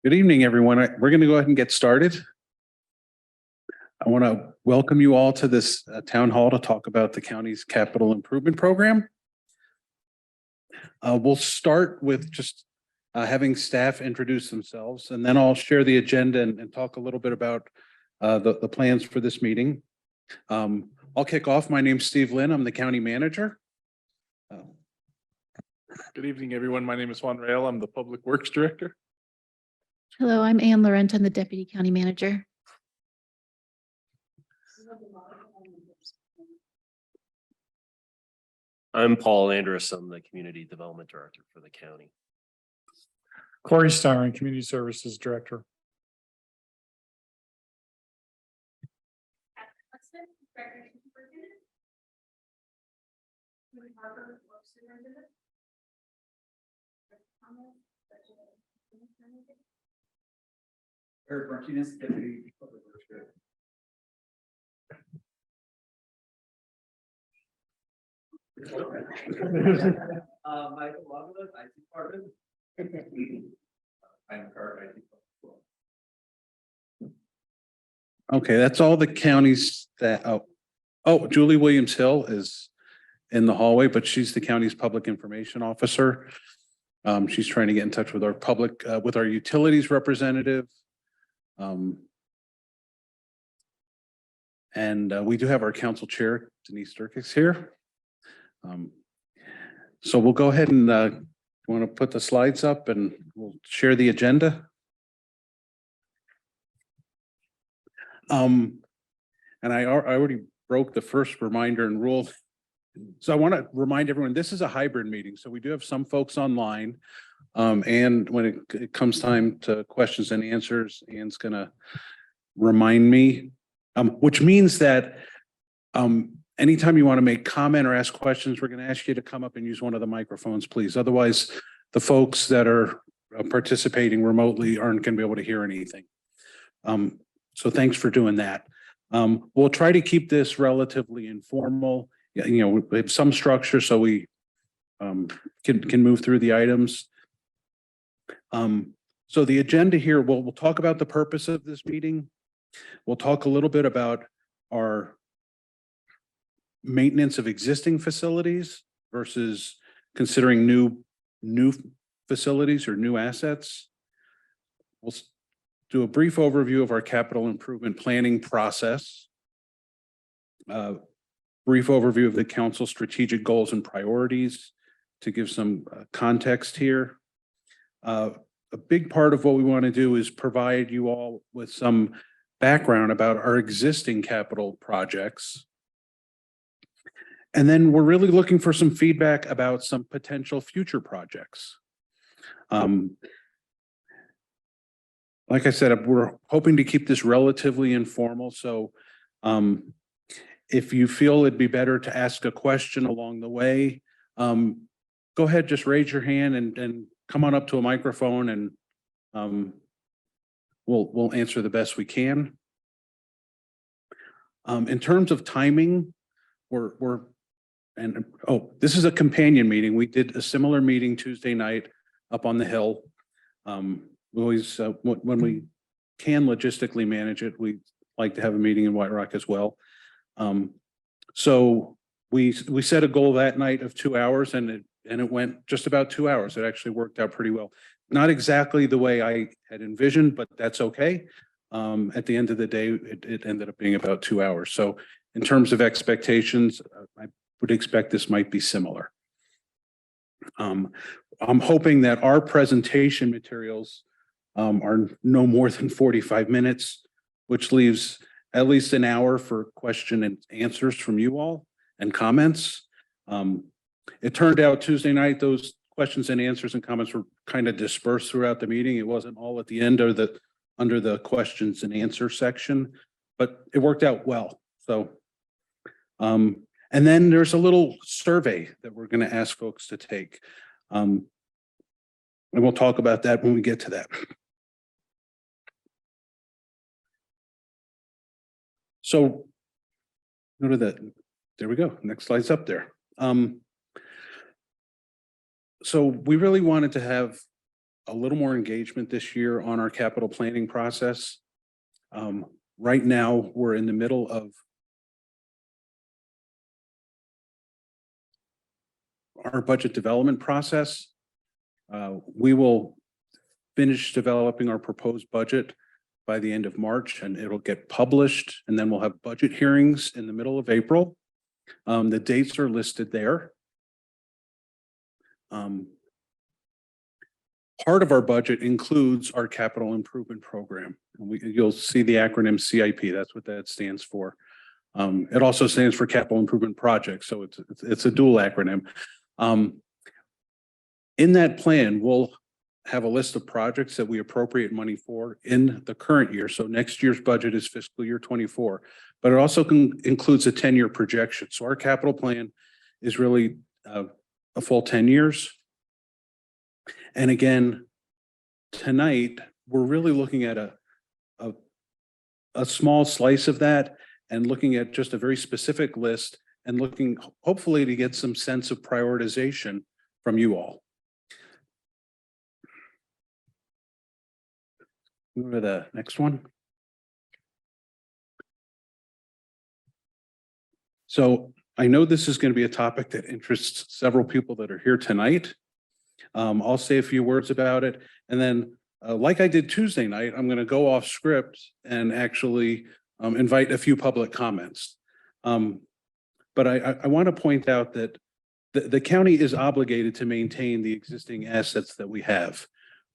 Good evening, everyone. We're going to go ahead and get started. I want to welcome you all to this town hall to talk about the county's capital improvement program. We'll start with just having staff introduce themselves, and then I'll share the agenda and talk a little bit about the plans for this meeting. I'll kick off. My name's Steve Lynne. I'm the county manager. Good evening, everyone. My name is Juan Rael. I'm the Public Works Director. Hello, I'm Anne Laurent. I'm the Deputy County Manager. I'm Paul Andrus. I'm the Community Development Director for the county. Corey Styron, Community Services Director. Eric Martinez, Deputy Public Works Director. Michael Logwood, IT Department. I'm Kurt, IT Department. Okay, that's all the counties that, Julie Williams Hill is in the hallway, but she's the county's public information officer. She's trying to get in touch with our public, with our utilities representative. And we do have our council chair, Denise Durkis, here. So we'll go ahead and want to put the slides up and we'll share the agenda. And I already broke the first reminder and rule. So I want to remind everyone, this is a hybrid meeting. So we do have some folks online. And when it comes time to questions and answers, Anne's going to remind me, which means that anytime you want to make comment or ask questions, we're going to ask you to come up and use one of the microphones, please. Otherwise, the folks that are participating remotely aren't going to be able to hear anything. So thanks for doing that. We'll try to keep this relatively informal. You know, we have some structure so we can move through the items. So the agenda here, we'll talk about the purpose of this meeting. We'll talk a little bit about our maintenance of existing facilities versus considering new facilities or new assets. We'll do a brief overview of our capital improvement planning process. Brief overview of the council's strategic goals and priorities to give some context here. A big part of what we want to do is provide you all with some background about our existing capital projects. And then we're really looking for some feedback about some potential future projects. Like I said, we're hoping to keep this relatively informal. So if you feel it'd be better to ask a question along the way, go ahead, just raise your hand and come on up to a microphone and we'll answer the best we can. In terms of timing, this is a companion meeting. We did a similar meeting Tuesday night up on the Hill. We always, when we can logistically manage it, we like to have a meeting in White Rock as well. So we set a goal that night of 2 hours and it went just about 2 hours. It actually worked out pretty well. Not exactly the way I had envisioned, but that's okay. At the end of the day, it ended up being about 2 hours. So in terms of expectations, I would expect this might be similar. I'm hoping that our presentation materials are no more than 45 minutes, which leaves at least an hour for question and answers from you all and comments. It turned out Tuesday night, those questions and answers and comments were kind of dispersed throughout the meeting. It wasn't all at the end or under the questions and answer section, but it worked out well. So, and then there's a little survey that we're going to ask folks to take. And we'll talk about that when we get to that. So go to that. There we go. Next slide's up there. So we really wanted to have a little more engagement this year on our capital planning process. Right now, we're in the middle of our budget development process. We will finish developing our proposed budget by the end of March, and it'll get published, and then we'll have budget hearings in the middle of April. The dates are listed there. Part of our budget includes our capital improvement program. And you'll see the acronym CIP. That's what that stands for. It also stands for Capital Improvement Project. So it's a dual acronym. In that plan, we'll have a list of projects that we appropriate money for in the current year. So next year's budget is fiscal year 24, but it also includes a 10-year projection. So our capital plan is really a full 10 years. And again, tonight, we're really looking at a small slice of that and looking at just a very specific list and looking hopefully to get some sense of prioritization from you all. Move to the next one. So I know this is going to be a topic that interests several people that are here tonight. I'll say a few words about it. And then like I did Tuesday night, I'm going to go off script and actually invite a few public comments. But I want to point out that the county is obligated to maintain the existing assets that we have.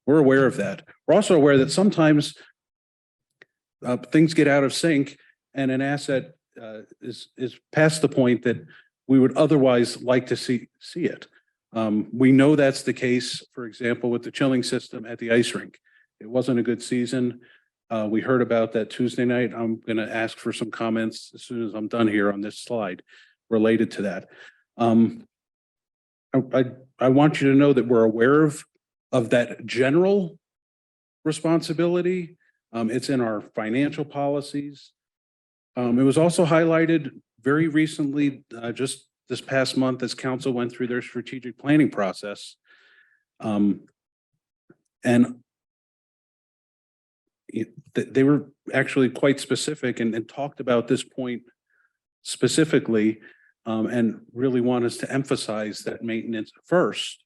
We're aware of that. We're also aware that sometimes things get out of sync and an asset is past the point that we would otherwise like to see it. We know that's the case, for example, with the chilling system at the ice rink. It wasn't a good season. We heard about that Tuesday night. I'm going to ask for some comments as soon as I'm done here on this slide related to that. I want you to know that we're aware of that general responsibility. It's in our financial policies. It was also highlighted very recently, just this past month, as council went through their strategic planning process. And they were actually quite specific and talked about this point specifically, and really want us to emphasize that maintenance first.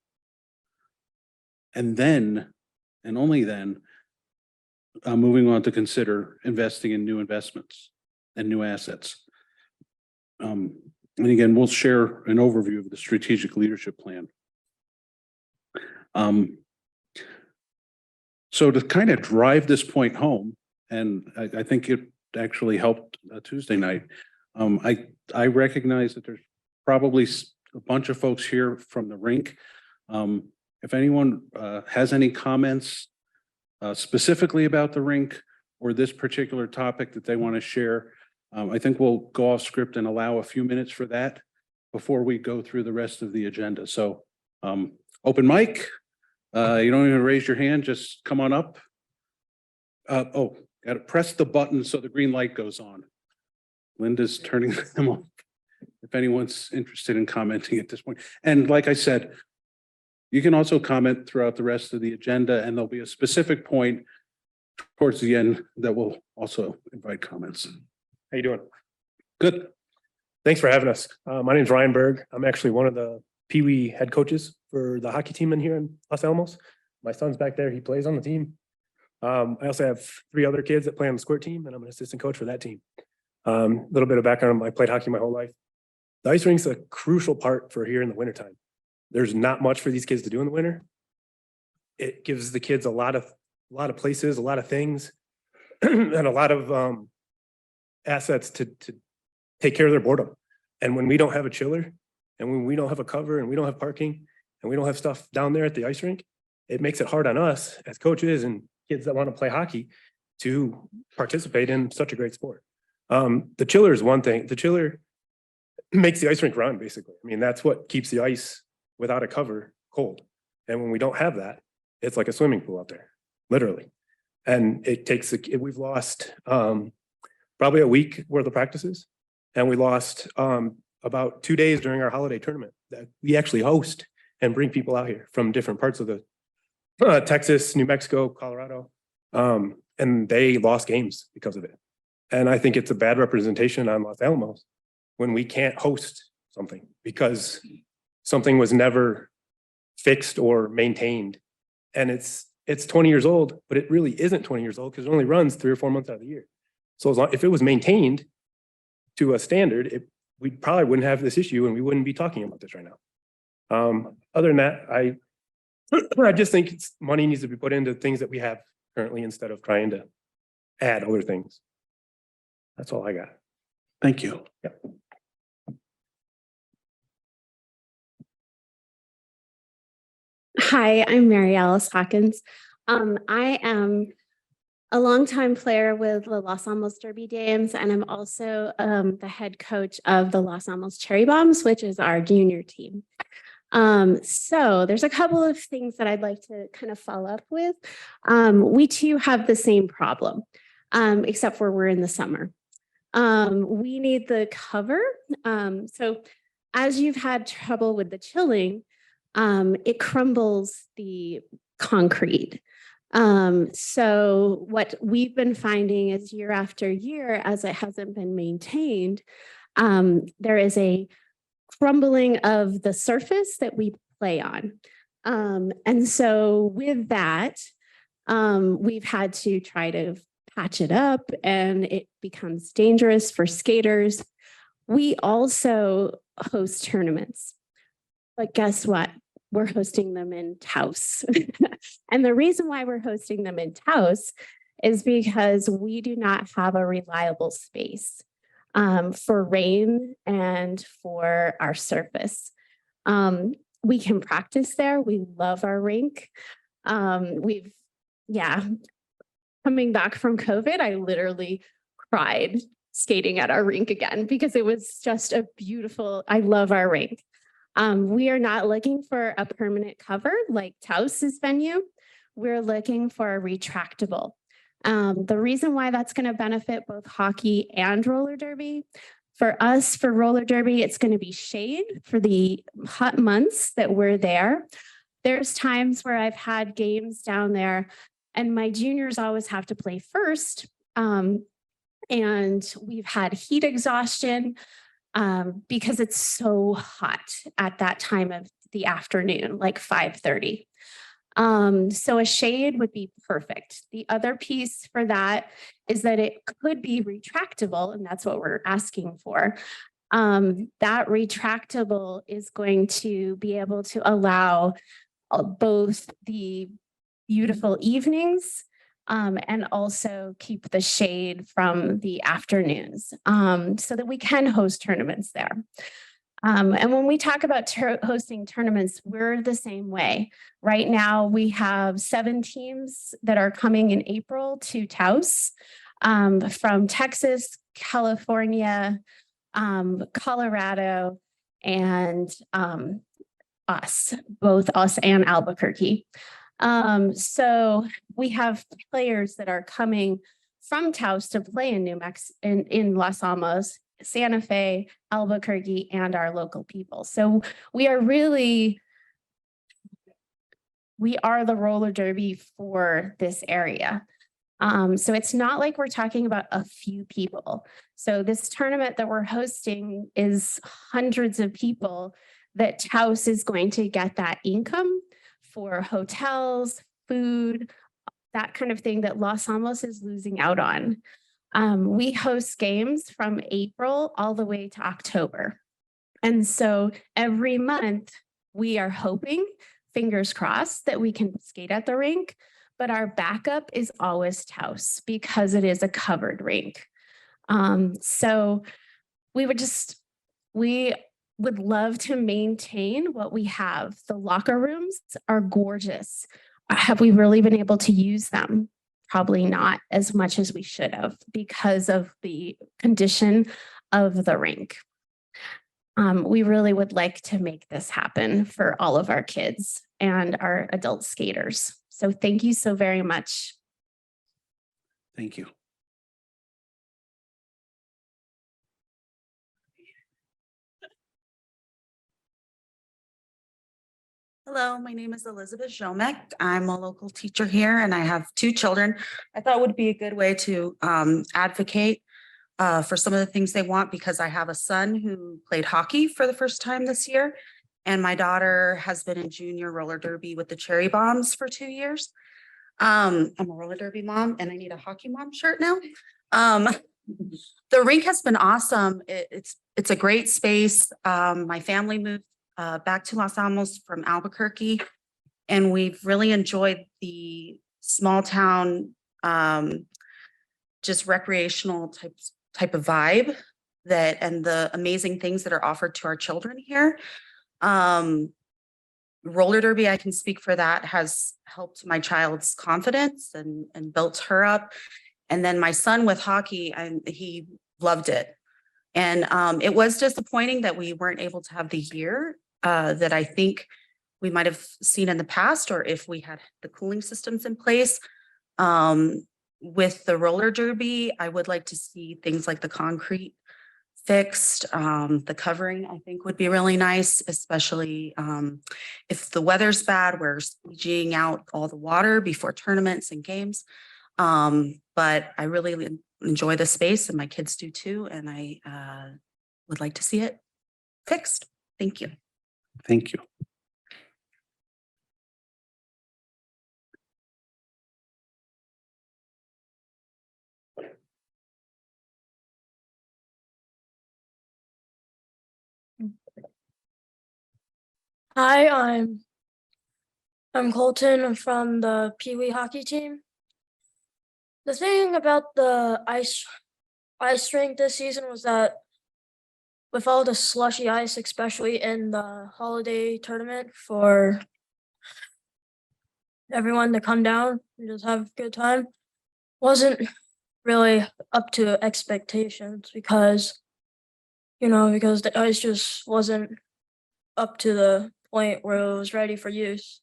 And then, and only then, moving on to consider investing in new investments and new assets. And again, we'll share an overview of the strategic leadership plan. So to kind of drive this point home, and I think it actually helped Tuesday night, I recognize that there's probably a bunch of folks here from the rink. If anyone has any comments specifically about the rink or this particular topic that they want to share, I think we'll go off script and allow a few minutes for that before we go through the rest of the agenda. So open mic, you don't even raise your hand, just come on up. Oh, got to press the button so the green light goes on. Linda's turning them on if anyone's interested in commenting at this point. And like I said, you can also comment throughout the rest of the agenda, and there'll be a specific point towards the end that will also invite comments. How you doing? Good. Thanks for having us. My name is Ryan Berg. I'm actually one of the Pee Wee head coaches for the hockey team in here in Los Alamos. My son's back there. He plays on the team. I also have 3 other kids that play on the squirt team, and I'm an assistant coach for that team. A little bit of background. I played hockey my whole life. The ice rink's a crucial part for here in the wintertime. There's not much for these kids to do in the winter. It gives the kids a lot of places, a lot of things, and a lot of assets to take care of their boredom. And when we don't have a chiller, and when we don't have a cover, and we don't have parking, and we don't have stuff down there at the ice rink, it makes it hard on us as coaches and kids that want to play hockey to participate in such a great sport. The chiller is one thing. The chiller makes the ice rink run, basically. I mean, that's what keeps the ice without a cover cold. And when we don't have that, it's like a swimming pool out there, literally. And it takes, we've lost probably a week worth of practices. And we lost about 2 days during our holiday tournament that we actually host and bring people out here from different parts of Texas, New Mexico, Colorado, and they lost games because of it. And I think it's a bad representation on Los Alamos when we can't host something because something was never fixed or maintained. And it's 20 years old, but it really isn't 20 years old because it only runs 3 or 4 months out of the year. So as long, if it was maintained to a standard, we probably wouldn't have this issue and we wouldn't be talking about this right now. Other than that, I just think money needs to be put into things that we have currently instead of trying to add other things. That's all I got. Thank you. Yep. Hi, I'm Mary Alice Hawkins. I am a longtime player with the Los Alamos Derby Dames, and I'm also the head coach of the Los Alamos Cherry Bombs, which is our junior team. So there's a couple of things that I'd like to kind of follow up with. We too have the same problem, except for we're in the summer. We need the cover. So as you've had trouble with the chilling, it crumbles the concrete. So what we've been finding is year after year, as it hasn't been maintained, there is a crumbling of the surface that we play on. And so with that, we've had to try to patch it up and it becomes dangerous for skaters. We also host tournaments, but guess what? We're hosting them in Taos. And the reason why we're hosting them in Taos is because we do not have a reliable space for rain and for our surface. We can practice there. We love our rink. Coming back from COVID, I literally cried skating at our rink again because it was just a beautiful, I love our rink. We are not looking for a permanent cover like Taos's venue. We're looking for a retractable. The reason why that's going to benefit both hockey and roller derby, for us, for roller derby, it's going to be shade for the hot months that we're there. There's times where I've had games down there and my juniors always have to play first. And we've had heat exhaustion because it's so hot at that time of the afternoon, like 5:30. So a shade would be perfect. The other piece for that is that it could be retractable, and that's what we're asking for. That retractable is going to be able to allow both the beautiful evenings and also keep the shade from the afternoons so that we can host tournaments there. And when we talk about hosting tournaments, we're the same way. Right now, we have 7 teams that are coming in April to Taos from Texas, California, Colorado, and both us and Albuquerque. So we have players that are coming from Taos to play in in Los Alamos, Santa Fe, Albuquerque, and our local people. So we are the roller derby for this area. So it's not like we're talking about a few people. So this tournament that we're hosting is hundreds of people that Taos is going to get that income for hotels, food, that kind of thing that Los Alamos is losing out on. We host games from April all the way to October. And so every month we are hoping, fingers crossed, that we can skate at the rink, but our backup is always Taos because it is a covered rink. So we would love to maintain what we have. The locker rooms are gorgeous. Have we really been able to use them? Probably not as much as we should have because of the condition of the rink. We really would like to make this happen for all of our kids and our adult skaters. So thank you so very much. Thank you. Hello, my name is Elizabeth Jomek. I'm a local teacher here and I have 2 children. I thought it would be a good way to advocate for some of the things they want because I have a son who played hockey for the first time this year. And my daughter has been in junior roller derby with the Cherry Bombs for 2 years. I'm a roller derby mom and I need a hockey mom shirt now. The rink has been awesome. It's a great space. My family moved back to Los Alamos from Albuquerque. And we've really enjoyed the small town, just recreational type of vibe and the amazing things that are offered to our children here. Roller derby, I can speak for that, has helped my child's confidence and built her up. And then my son with hockey, he loved it. And it was disappointing that we weren't able to have the year that I think we might have seen in the past, or if we had the cooling systems in place. With the roller derby, I would like to see things like the concrete fixed. The covering, I think, would be really nice, especially if the weather's bad, we're squeegeeing out all the water before tournaments and games. But I really enjoy the space and my kids do too. And I would like to see it fixed. Thank you. Thank you. Hi, I'm Colton. I'm from the Pee Wee hockey team. The thing about the ice rink this season was that with all the slushy ice, especially in the holiday tournament, for everyone to come down and just have a good time, wasn't really up to expectations because the ice just wasn't up to the point where it was ready for use.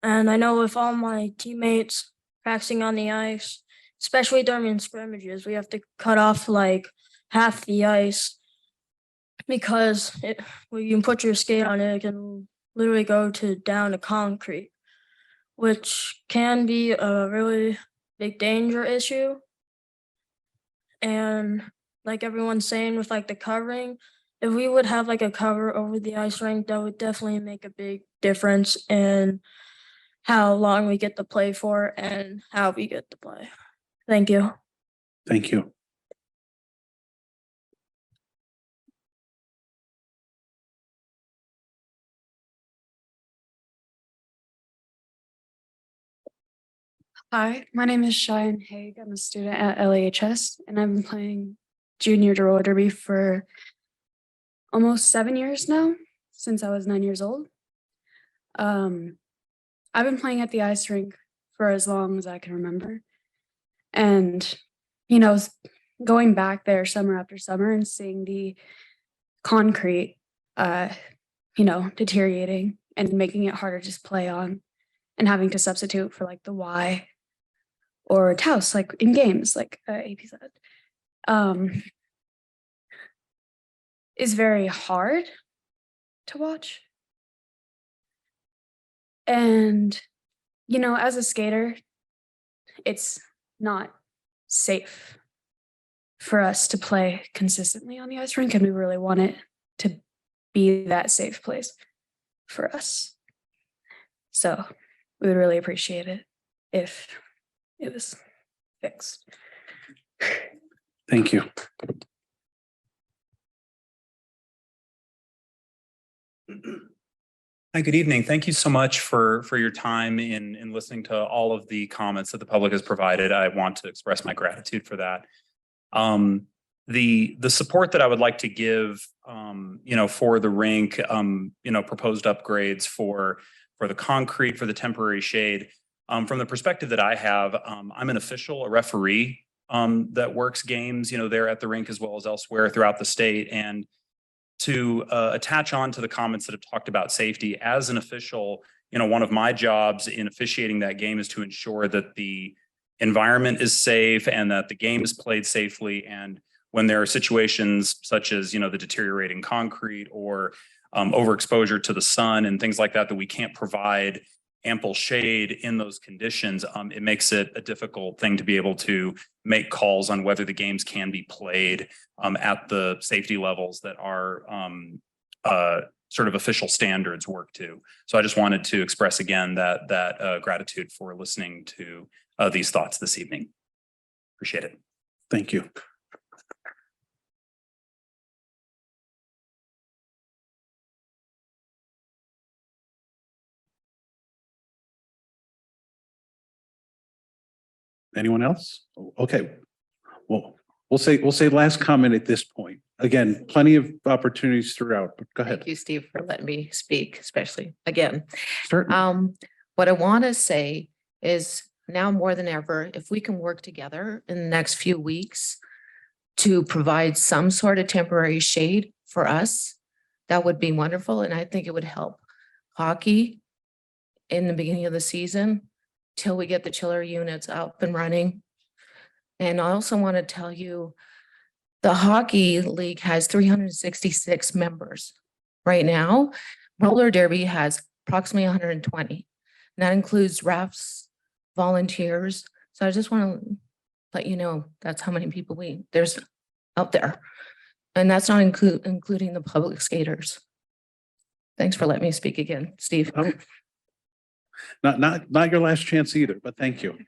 And I know with all my teammates practicing on the ice, especially during scrimmages, we have to cut off like half the ice because when you put your skate on it, it can literally go down to concrete, which can be a really big danger issue. And like everyone's saying with like the covering, if we would have like a cover over the ice rink, that would definitely make a big difference in how long we get to play for and how we get to play. Thank you. Thank you. Hi, my name is Cheyenne Haig. I'm a student at LAHS and I've been playing junior roller derby for almost 7 years now, since I was 9 years old. I've been playing at the ice rink for as long as I can remember. And, going back there summer after summer and seeing the concrete, deteriorating and making it harder to play on and having to substitute for like the Y or Taos, like in games, like AP said, is very hard to watch. And, as a skater, it's not safe for us to play consistently on the ice rink, and we really want it to be that safe place for us. So we would really appreciate it if it was fixed. Thank you. Hi, good evening. Thank you so much for your time in listening to all of the comments that the public has provided. I want to express my gratitude for that. The support that I would like to give, for the rink, proposed upgrades for the concrete, for the temporary shade. From the perspective that I have, I'm an official, a referee that works games, there at the rink as well as elsewhere throughout the state. And to attach on to the comments that have talked about safety, as an official, one of my jobs in officiating that game is to ensure that the environment is safe and that the game is played safely. And when there are situations such as, the deteriorating concrete or overexposure to the sun and things like that, that we can't provide ample shade in those conditions, it makes it a difficult thing to be able to make calls on whether the games can be played at the safety levels that our sort of official standards work to. So I just wanted to express again that gratitude for listening to these thoughts this evening. Appreciate it. Thank you. Anyone else? Okay. Well, we'll say last comment at this point. Again, plenty of opportunities throughout, but go ahead. Thank you, Steve, for letting me speak, especially again. Certainly. What I want to say is now more than ever, if we can work together in the next few weeks to provide some sort of temporary shade for us, that would be wonderful. And I think it would help hockey in the beginning of the season till we get the chiller units up and running. And I also want to tell you, the hockey league has 366 members right now. Roller derby has approximately 120. And that includes refs, volunteers. So I just want to let you know that's how many people there's out there. And that's not including the public skaters. Thanks for letting me speak again, Steve. Not your last chance either, but thank you.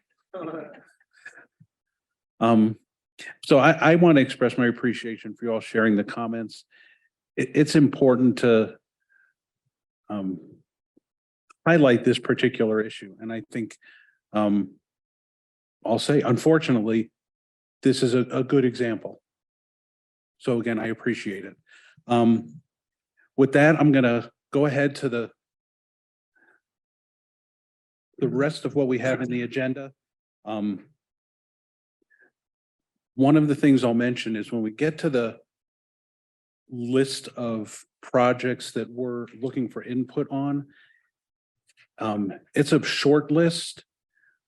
So I want to express my appreciation for you all sharing the comments. It's important to highlight this particular issue. And I think I'll say, unfortunately, this is a good example. So again, I appreciate it. With that, I'm going to go ahead to the rest of what we have in the agenda. One of the things I'll mention is when we get to the list of projects that we're looking for input on, it's a short list.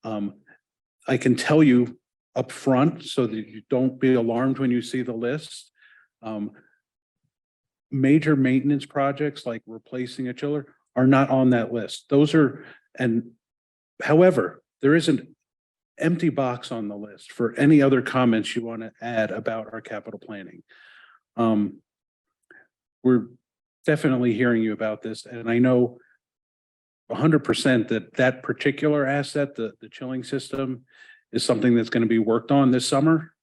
I can tell you up front so that you don't be alarmed when you see the list. Major maintenance projects like replacing a chiller are not on that list. Those are, and however, there is an empty box on the list for any other comments you want to add about our capital planning. We're definitely hearing you about this, and I know 100% that particular asset, the chilling system, is something that's going to be worked on this summer.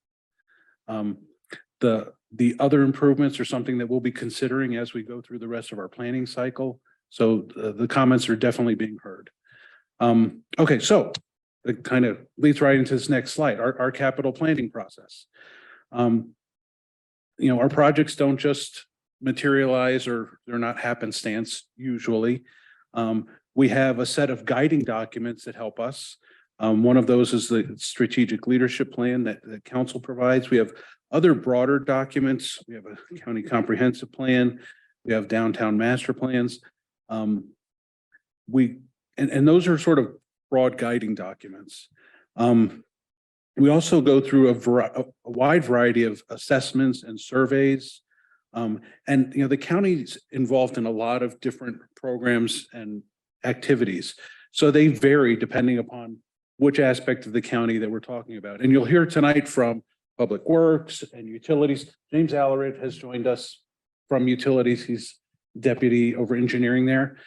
The other improvements are something that we'll be considering as we go through the rest of our planning cycle. So the comments are definitely being heard. Okay, so it kind of leads right into this next slide, our capital planning process. Our projects don't just materialize, or they're not happenstance usually. We have a set of guiding documents that help us. One of those is the strategic leadership plan that the council provides. We have other broader documents. We have a county comprehensive plan. We have downtown master plans. And those are sort of broad guiding documents. We also go through a wide variety of assessments and surveys. And the county's involved in a lot of different programs and activities. So they vary depending upon which aspect of the county that we're talking about. And you'll hear tonight from Public Works and Utilities. James Laurent has joined us from Utilities. He's deputy over engineering there.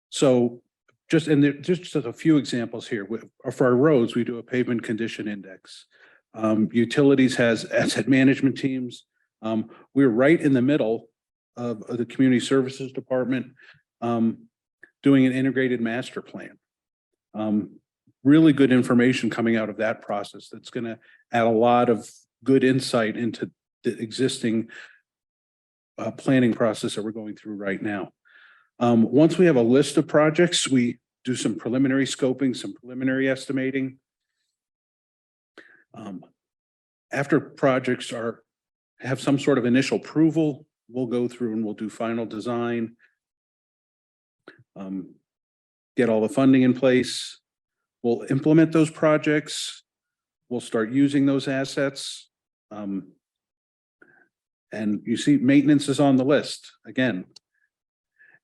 So just a few examples here. For our roads, we do a pavement condition index. Utilities has asset management teams. We're right in the middle of the community services department doing an integrated master plan. Really good information coming out of that process that's going to add a lot of good insight into the existing planning process that we're going through right now. Once we have a list of projects, we do some preliminary scoping, some preliminary estimating. After projects have some sort of initial approval, we'll go through and we'll do final design, get all the funding in place. We'll implement those projects. We'll start using those assets. And you see maintenance is on the list again.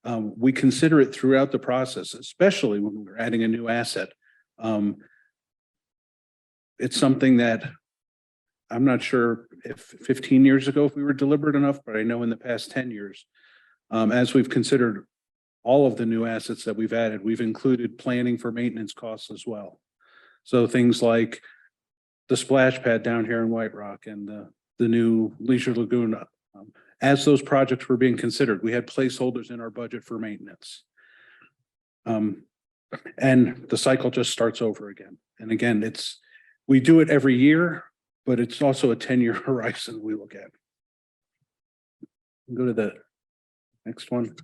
We consider it throughout the process, especially when we're adding a new asset. It's something that I'm not sure if 15 years ago, if we were deliberate enough, but I know in the past 10 years, as we've considered all of the new assets that we've added, we've included planning for maintenance costs as well. So things like the splash pad down here in White Rock and the new Leisure Lagoon. As those projects were being considered, we had placeholders in our budget for maintenance. And the cycle just starts over again. And again, we do it every year, but it's also a 10-year horizon we look at. Go to the next one.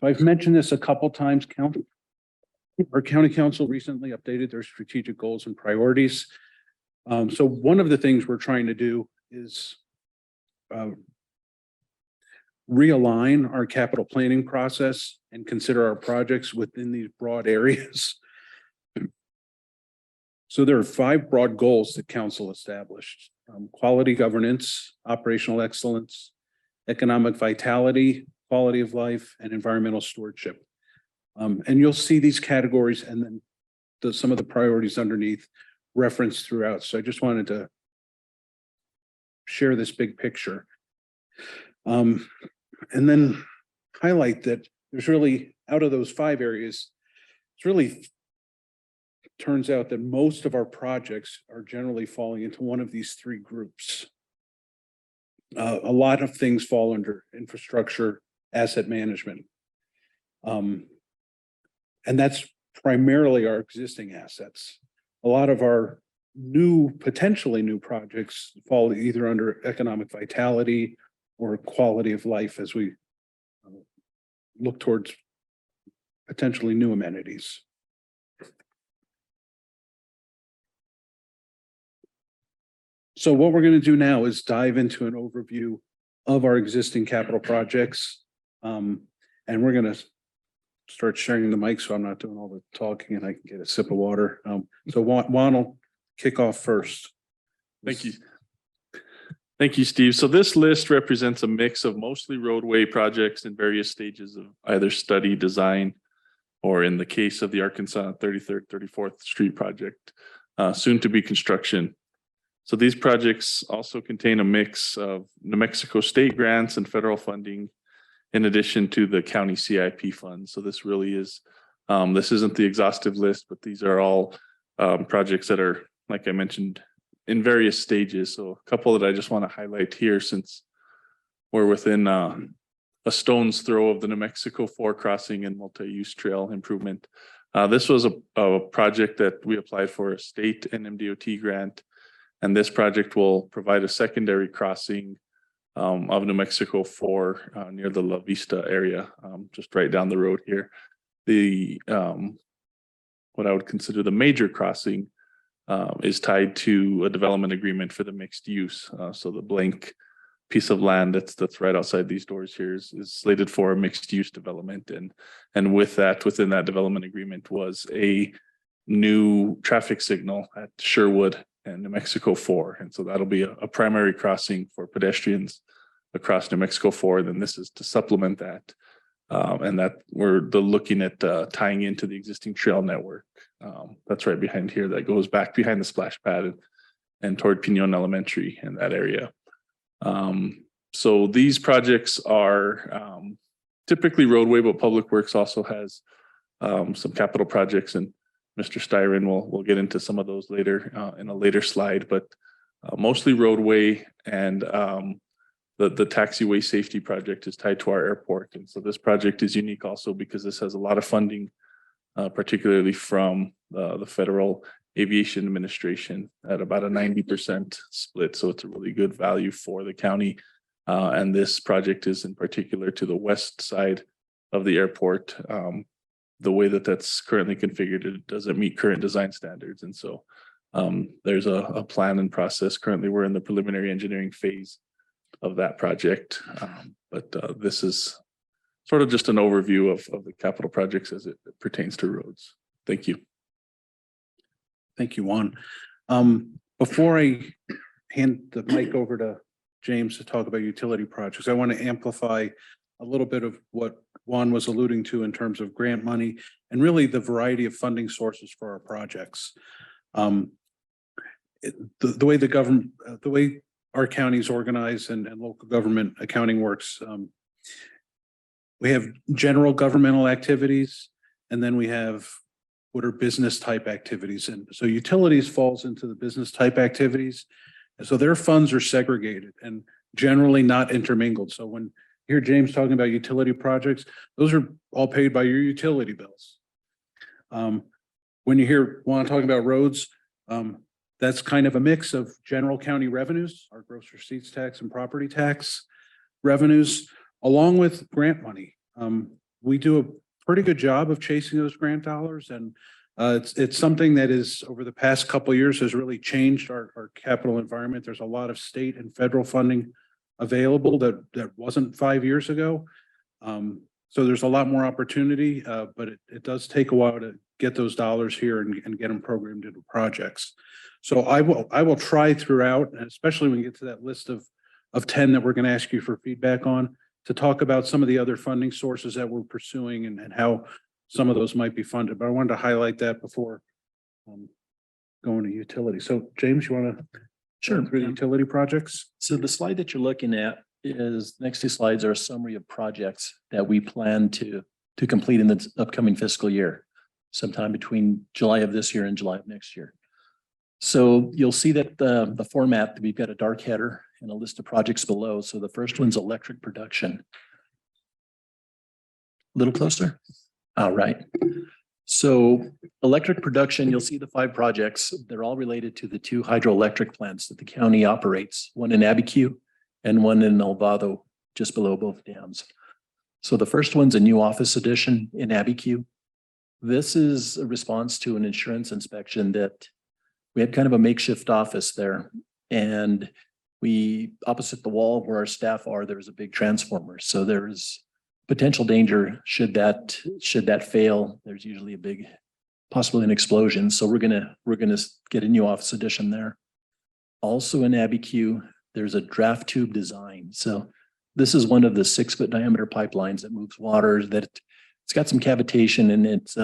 So I've mentioned this a couple times. Our county council recently updated their strategic goals and priorities. So one of the things we're trying to do is realign our capital planning process and consider our projects within these broad areas. So there are 5 broad goals that council established: quality governance, operational excellence, economic vitality, quality of life, and environmental stewardship. And you'll see these categories and then some of the priorities underneath referenced throughout. So I just wanted to share this big picture. And then highlight that there's really, out of those 5 areas, it's really turns out that most of our projects are generally falling into one of these 3 groups. A lot of things fall under infrastructure, asset management. And that's primarily our existing assets. A lot of our potentially new projects fall either under economic vitality or quality of life as we look towards potentially new amenities. So what we're going to do now is dive into an overview of our existing capital projects. And we're going to start sharing the mic so I'm not doing all the talking and I can get a sip of water. So Juan will kick off first. Thank you. Thank you, Steve. So this list represents a mix of mostly roadway projects in various stages of either study, design, or in the case of the Arkansas 33rd, 34th Street project, soon to be construction. So these projects also contain a mix of New Mexico state grants and federal funding, in addition to the county CIP funds. So this really is, this isn't the exhaustive list, but these are all projects that are, like I mentioned, in various stages. So a couple that I just want to highlight here, since we're within a stone's throw of the New Mexico 4 crossing and multi-use trail improvement. This was a project that we applied for a state and MDOT grant. And this project will provide a secondary crossing of New Mexico 4 near the La Vista area, just right down the road here. The what I would consider the major crossing is tied to a development agreement for the mixed use. So the blank piece of land that's right outside these doors here is slated for a mixed use development, and with that, within that development agreement was a new traffic signal at Sherwood and New Mexico 4. And so that'll be a primary crossing for pedestrians across New Mexico 4. Then this is to supplement that. And that we're looking at tying into the existing trail network. That's right behind here, that goes back behind the splash pad and toward Pinon Elementary in that area. So these projects are typically roadway, but Public Works also has some capital projects, and Mr. Styron will get into some of those later in a later slide, but mostly roadway, and the taxiway safety project is tied to our airport. And so this project is unique also because this has a lot of funding, particularly from the Federal Aviation Administration at about a 90% split. So it's a really good value for the county. And this project is in particular to the west side of the airport. The way that that's currently configured, it doesn't meet current design standards. And so there's a plan and process. Currently, we're in the preliminary engineering phase of that project. But this is sort of just an overview of the capital projects as it pertains to roads. Thank you. Thank you, Juan. Before I hand the mic over to James to talk about utility projects. I want to amplify a little bit of what Juan was alluding to in terms of grant money and really the variety of funding sources for our projects. The way the government, the way our counties organized and local government accounting works, we have general governmental activities, and then we have what are business type activities. And so utilities falls into the business type activities. And so their funds are segregated and generally not intermingled. So when you hear James talking about utility projects, those are all paid by your utility bills. When you hear Juan talking about roads, that's kind of a mix of general county revenues, our gross receipts tax and property tax revenues, along with grant money. We do a pretty good job of chasing those grant dollars, and it's something that is over the past couple of years has really changed our capital environment. There's a lot of state and federal funding available that wasn't 5 years ago. So there's a lot more opportunity, but it does take a while to get those dollars here and get them programmed into projects. So I will try throughout, and especially when we get to that list of 10 that we're going to ask you for feedback on, to talk about some of the other funding sources that we're pursuing and how some of those might be funded. But I wanted to highlight that before going to utility. So James, you want to Sure. through the utility projects? So the slide that you're looking at is, next two slides are a summary of projects that we plan to complete in the upcoming fiscal year, sometime between July of this year and July of next year. So you'll see that the format, we've got a dark header and a list of projects below. So the first one's electric production. A little closer. All right. So electric production, you'll see the 5 projects. They're all related to the 2 hydroelectric plants that the county operates, one in Abiquiu and one in Novato, just below both dams. So the first one's a new office addition in Abiquiu. This is a response to an insurance inspection that we had kind of a makeshift office there. And opposite the wall where our staff are, there's a big transformer. So there's potential danger should that fail. There's usually possibly an explosion. So we're gonna get a new office addition there. Also in Abiquiu, there's a draft tube design. So this is one of the 6-foot diameter pipelines that moves water that it's got some cavitation and it's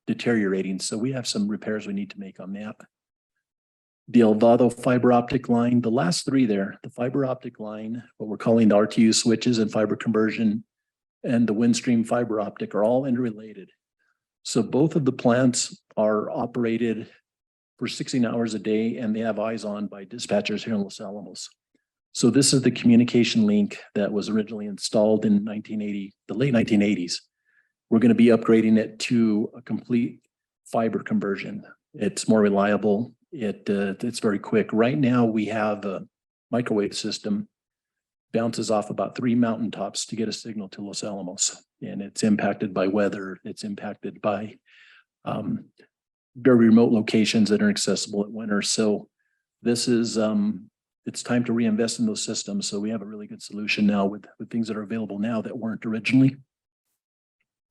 deteriorating. So we have some repairs we need to make on that. The Elvado fiber optic line, the last 3 there, the fiber optic line, what we're calling the RTU switches and fiber conversion, and the Windstream fiber optic are all interrelated. So both of the plants are operated for 16 hours a day, and they have eyes on by dispatchers here in Los Alamos. So this is the communication link that was originally installed in the late 1980s. We're going to be upgrading it to a complete fiber conversion. It's more reliable. It's very quick. Right now we have a microwave system, bounces off about 3 mountaintops to get a signal to Los Alamos. And it's impacted by weather. It's impacted by very remote locations that are accessible at winter. So this is, it's time to reinvest in those systems. So we have a really good solution now with things that are available now that weren't originally.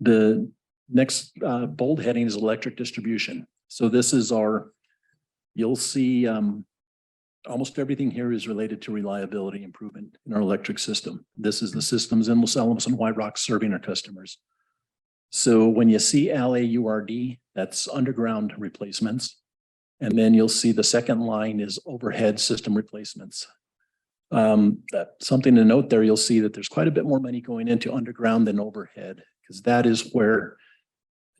The next bold heading is electric distribution. So this is you'll see almost everything here is related to reliability improvement in our electric system. This is the systems in Los Alamos and White Rock serving our customers. So when you see LAURD, that's underground replacements. And then you'll see the second line is overhead system replacements. Something to note there, you'll see that there's quite a bit more money going into underground than overhead, because that is where,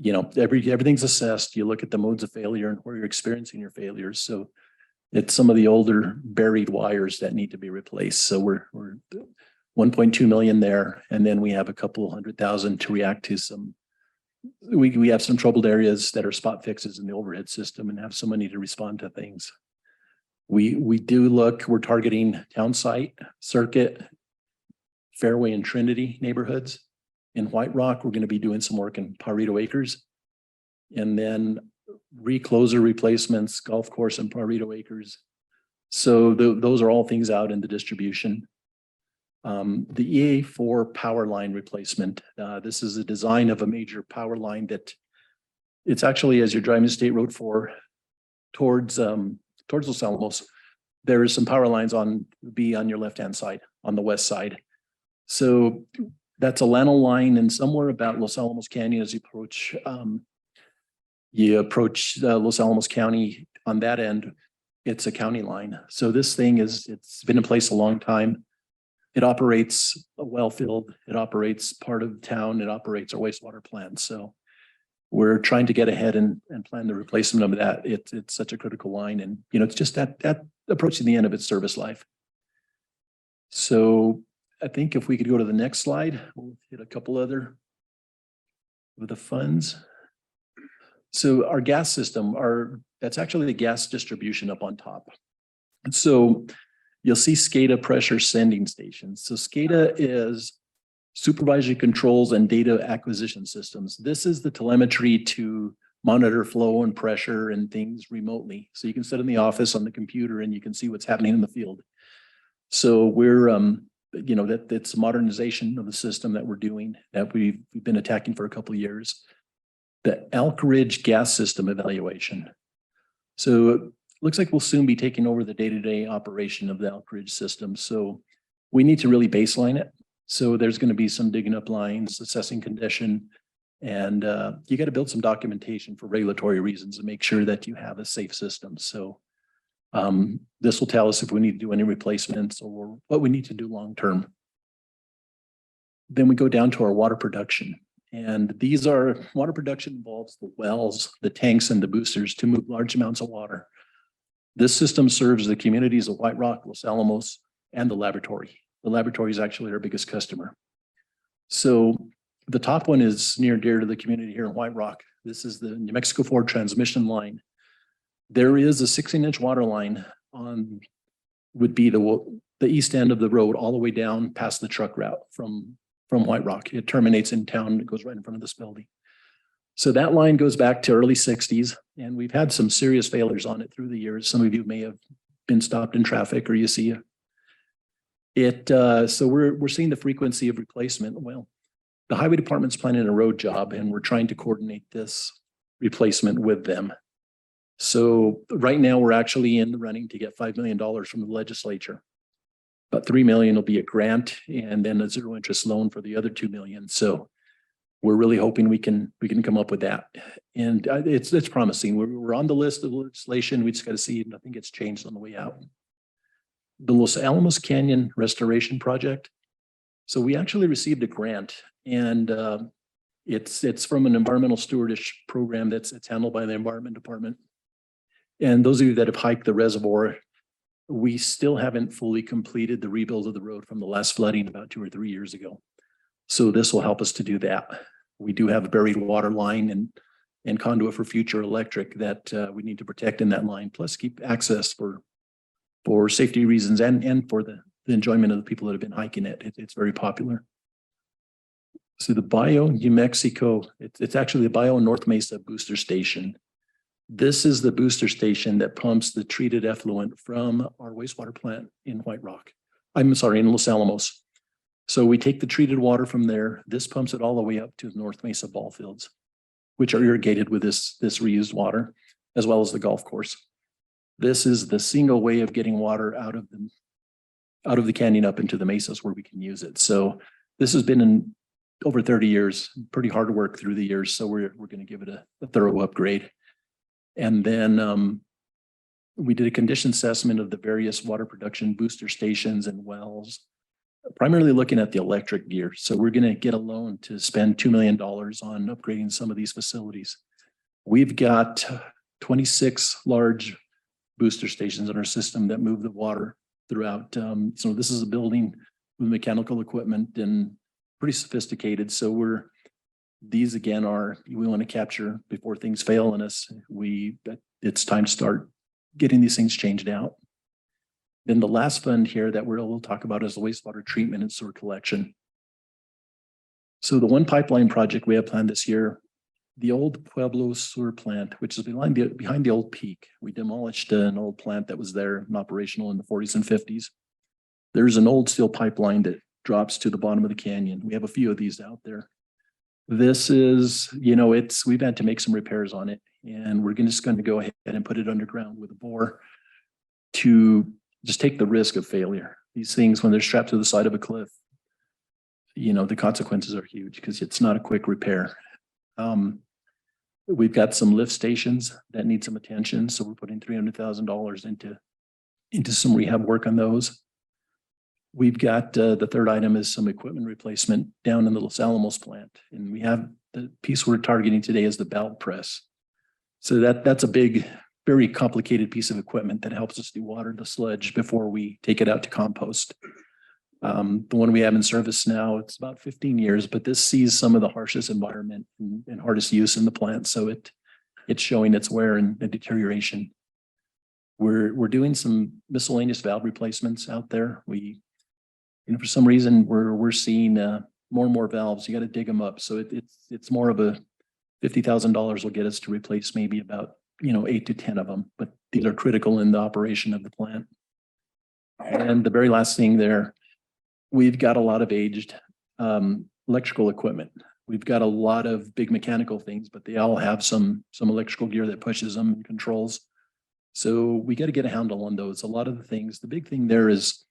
everything's assessed. You look at the modes of failure and where you're experiencing your failures. So it's some of the older buried wires that need to be replaced. So we're 1.2 million there. And then we have a couple $100,000 to react to we have some troubled areas that are spot fixes in the overhead system and have some money to respond to things. We're targeting Town Site, Circuit, Fairway and Trinity neighborhoods. In White Rock, we're going to be doing some work in Pajarito Acres. And then recloser replacements, golf course and Pajarito Acres. So those are all things out in the distribution. The EA4 power line replacement. This is a design of a major power line that it's actually, as you're driving State Road 4 towards Los Alamos, there is some power lines on your left-hand side, on the west side. So that's a Lano line, and somewhere about Los Alamos Canyon as you approach Los Alamos County on that end, it's a county line. So this thing it's been in place a long time. It operates a well field, it operates part of the town, it operates our wastewater plant. So we're trying to get ahead and plan the replacement of that. It's such a critical line, and it's just that approaching the end of its service life. So I think if we could go to the next slide, we'll hit a couple other of the funds. So our gas system, that's actually the gas distribution up on top. And so you'll see SCADA pressure sending stations. So SCADA is supervisory controls and data acquisition systems. This is the telemetry to monitor flow and pressure and things remotely. So you can sit in the office on the computer and you can see what's happening in the field. So we're, that's modernization of the system that we're doing, that we've been attacking for a couple of years. The Elk Ridge gas system evaluation. So it looks like we'll soon be taking over the day-to-day operation of the Elk Ridge system. So we need to really baseline it. So there's going to be some digging up lines, assessing condition, and you got to build some documentation for regulatory reasons to make sure that you have a safe system. So this will tell us if we need to do any replacements or what we need to do long-term. Then we go down to our water production. And these are water production involves the wells, the tanks, and the boosters to move large amounts of water. This system serves the communities of White Rock, Los Alamos, and the laboratory. The laboratory is actually our biggest customer. So the top one is near and dear to the community here in White Rock. This is the New Mexico 4 transmission line. There is a 16-inch water line would be the east end of the road all the way down past the truck route from White Rock. It terminates in town. It goes right in front of this building. So that line goes back to early 60s, and we've had some serious failures on it through the years. Some of you may have been stopped in traffic, or you see it. So we're seeing the frequency of replacement. Well, the highway department's planning a road job, and we're trying to coordinate this replacement with them. So right now we're actually in the running to get $5 million from the legislature. But $3 million will be a grant, and then a zero interest loan for the other $2 million. So we're really hoping we can come up with that. And it's promising. We're on the list of legislation. We just got to see nothing gets changed on the way out. The Los Alamos Canyon Restoration Project. So we actually received a grant, and it's from an environmental stewardship program that's handled by the Environment Department. And those of you that have hiked the reservoir, we still haven't fully completed the rebuild of the road from the last flooding about 2 or 3 years ago. So this will help us to do that. We do have a buried water line and conduit for future electric that we need to protect in that line, plus keep access for safety reasons and for the enjoyment of the people that have been hiking it. It's very popular. So the Bio New Mexico, it's actually the Bio North Mesa booster station. This is the booster station that pumps the treated effluent from our wastewater plant in White Rock. I'm sorry, in Los Alamos. So we take the treated water from there. This pumps it all the way up to the North Mesa ball fields, which are irrigated with this reused water, as well as the golf course. This is the single way of getting water out of the canyon up into the mesas where we can use it. So this has been in over 30 years, pretty hard work through the years. So we're going to give it a thorough upgrade. And then we did a condition assessment of the various water production booster stations and wells, primarily looking at the electric gear. So we're going to get a loan to spend $2 million on upgrading some of these facilities. We've got 26 large booster stations in our system that move the water throughout. So this is a building with mechanical equipment and pretty sophisticated. So these again we want to capture before things fail on us. It's time to start getting these things changed out. Then the last fund here that we'll talk about is the wastewater treatment and sewer collection. So the one pipeline project we have planned this year, the old Pueblo sewer plant, which is behind the old peak. We demolished an old plant that was there and operational in the 40s and 50s. There's an old steel pipeline that drops to the bottom of the canyon. We have a few of these out there. This is, we've had to make some repairs on it, and we're just going to go ahead and put it underground with a bore to just take the risk of failure. These things, when they're strapped to the side of a cliff, the consequences are huge because it's not a quick repair. We've got some lift stations that need some attention, so we're putting $300,000 into some rehab work on those. We've got the third item is some equipment replacement down in the Los Alamos plant, and we have the piece we're targeting today is the belt press. So that's a big, very complicated piece of equipment that helps us dewater the sludge before we take it out to compost. The one we have in service now, it's about 15 years, but this sees some of the harshest environment and hardest use in the plant. So it's showing its wear and deterioration. We're doing some miscellaneous valve replacements out there. For some reason, we're seeing more and more valves. You got to dig them up. So it's more of a $50,000 will get us to replace maybe about 8 to 10 of them. But these are critical in the operation of the plant. And the very last thing there, we've got a lot of aged electrical equipment. We've got a lot of big mechanical things, but they all have some electrical gear that pushes them and controls. So we got to get a handle on those. A lot of the things, the big thing there is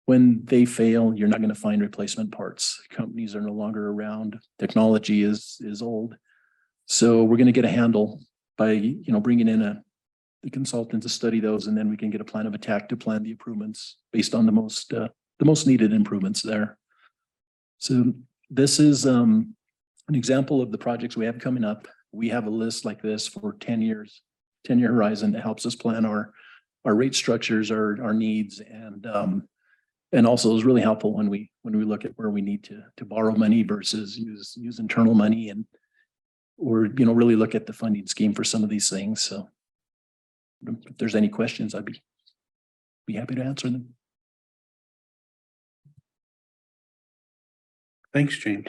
when they fail, you're not going to find replacement parts. Companies are no longer around. Technology is old. So we're going to get a handle by, bringing in the consultant to study those, and then we can get a plan of attack to plan the improvements based on the most needed improvements there. So this is an example of the projects we have coming up. We have a list like this for 10 years, 10-year horizon that helps us plan our rate structures, our needs, and also is really helpful when we look at where we need to borrow money versus use internal money, and or really look at the funding scheme for some of these things. So if there's any questions, I'd be happy to answer them. Thanks, James.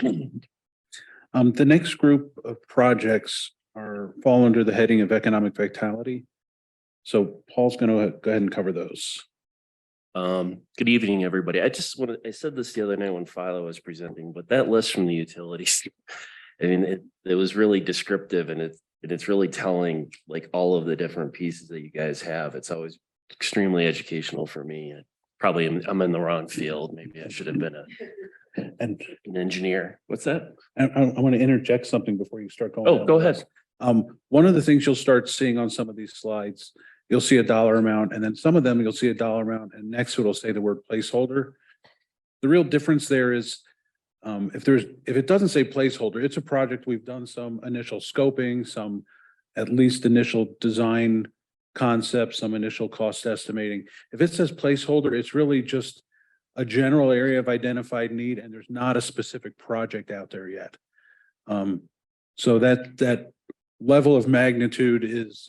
The next group of projects fall under the heading of economic vitality. So Paul's going to go ahead and cover those. Good evening, everybody. I said this the other night when Philo was presenting, but that list from the utilities, I mean, it was really descriptive, and it's really telling like all of the different pieces that you guys have. It's always extremely educational for me. Probably I'm in the wrong field. Maybe I should have been an engineer. What's that? I want to interject something before you start going. Oh, go ahead. One of the things you'll start seeing on some of these slides, you'll see a dollar amount, and then some of them you'll see a dollar amount, and next to it'll say the word placeholder. The real difference there is if it doesn't say placeholder, it's a project. We've done some initial scoping, some at least initial design concepts, some initial cost estimating. If it says placeholder, it's really just a general area of identified need, and there's not a specific project out there yet. So that level of magnitude is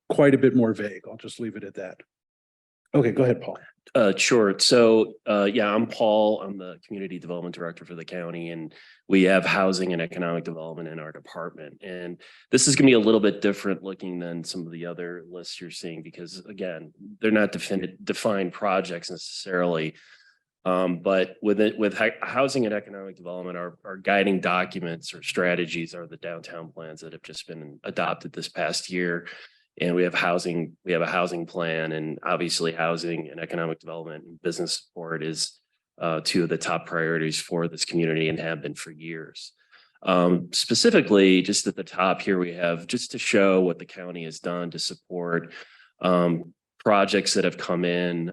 quite a bit more vague. I'll just leave it at that. Okay, go ahead, Paul. Sure. So, I'm Paul. I'm the community development director for the county, and we have housing and economic development in our department. And this is going to be a little bit different looking than some of the other lists you're seeing, because again, they're not defined projects necessarily. But with housing and economic development, our guiding documents or strategies are the downtown plans that have just been adopted this past year. And we have a housing plan, and obviously housing and economic development and business support is two of the top priorities for this community and have been for years. Specifically, just at the top here, we have just to show what the county has done to support projects that have come in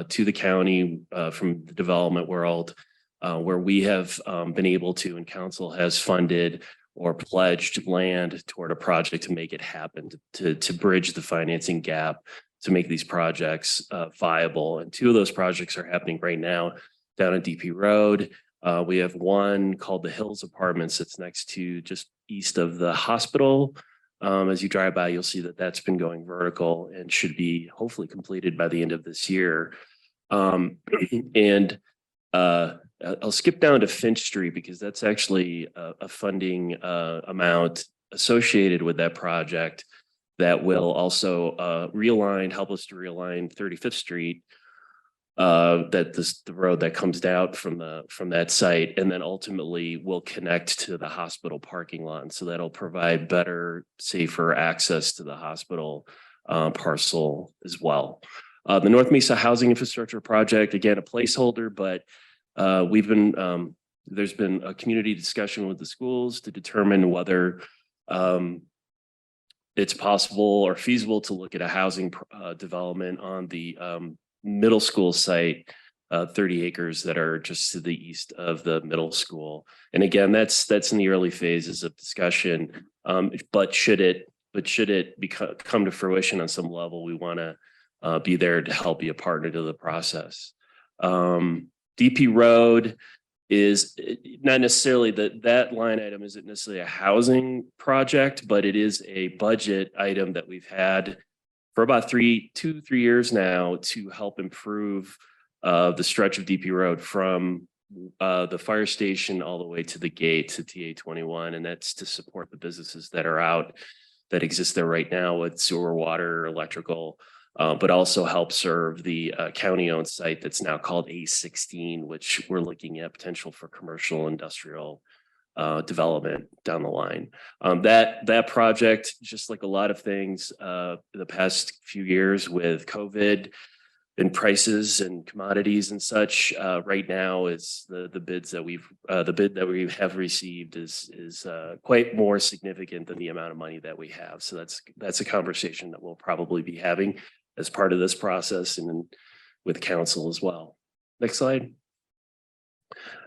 to the county from the development world, where we have been able to, and council has funded or pledged land toward a project to make it happen, to bridge the financing gap, to make these projects viable. And two of those projects are happening right now down at DP Road. We have one called the Hills Apartments that's next to just east of the hospital. As you drive by, you'll see that that's been going vertical and should be hopefully completed by the end of this year. I'll skip down to Finch Street because that's actually a funding amount associated with that project that will also help us to realign 35th Street, the road that comes out from that site, and then ultimately will connect to the hospital parking lot. And so that'll provide better, safer access to the hospital parcel as well. The North Mesa Housing Infrastructure Project, again, a placeholder, but there's been a community discussion with the schools to determine whether it's possible or feasible to look at a housing development on the middle school site, 30 acres that are just to the east of the middle school. And again, that's in the early phases of discussion. But should it come to fruition on some level, we want to be there to help be a partner to the process. DP Road is not necessarily that line item isn't necessarily a housing project, but it is a budget item that we've had for about 2-3 years now to help improve the stretch of DP Road from the fire station all the way to the gate to TA 21. And that's to support the businesses that exist there right now with sewer, water, electrical, but also help serve the county-owned site that's now called A16, which we're looking at potential for commercial industrial development down the line. That project, just like a lot of things the past few years with COVID and prices and commodities and such, right now is the bid that we have received is quite more significant than the amount of money that we have. So that's a conversation that we'll probably be having as part of this process and with council as well. Next slide.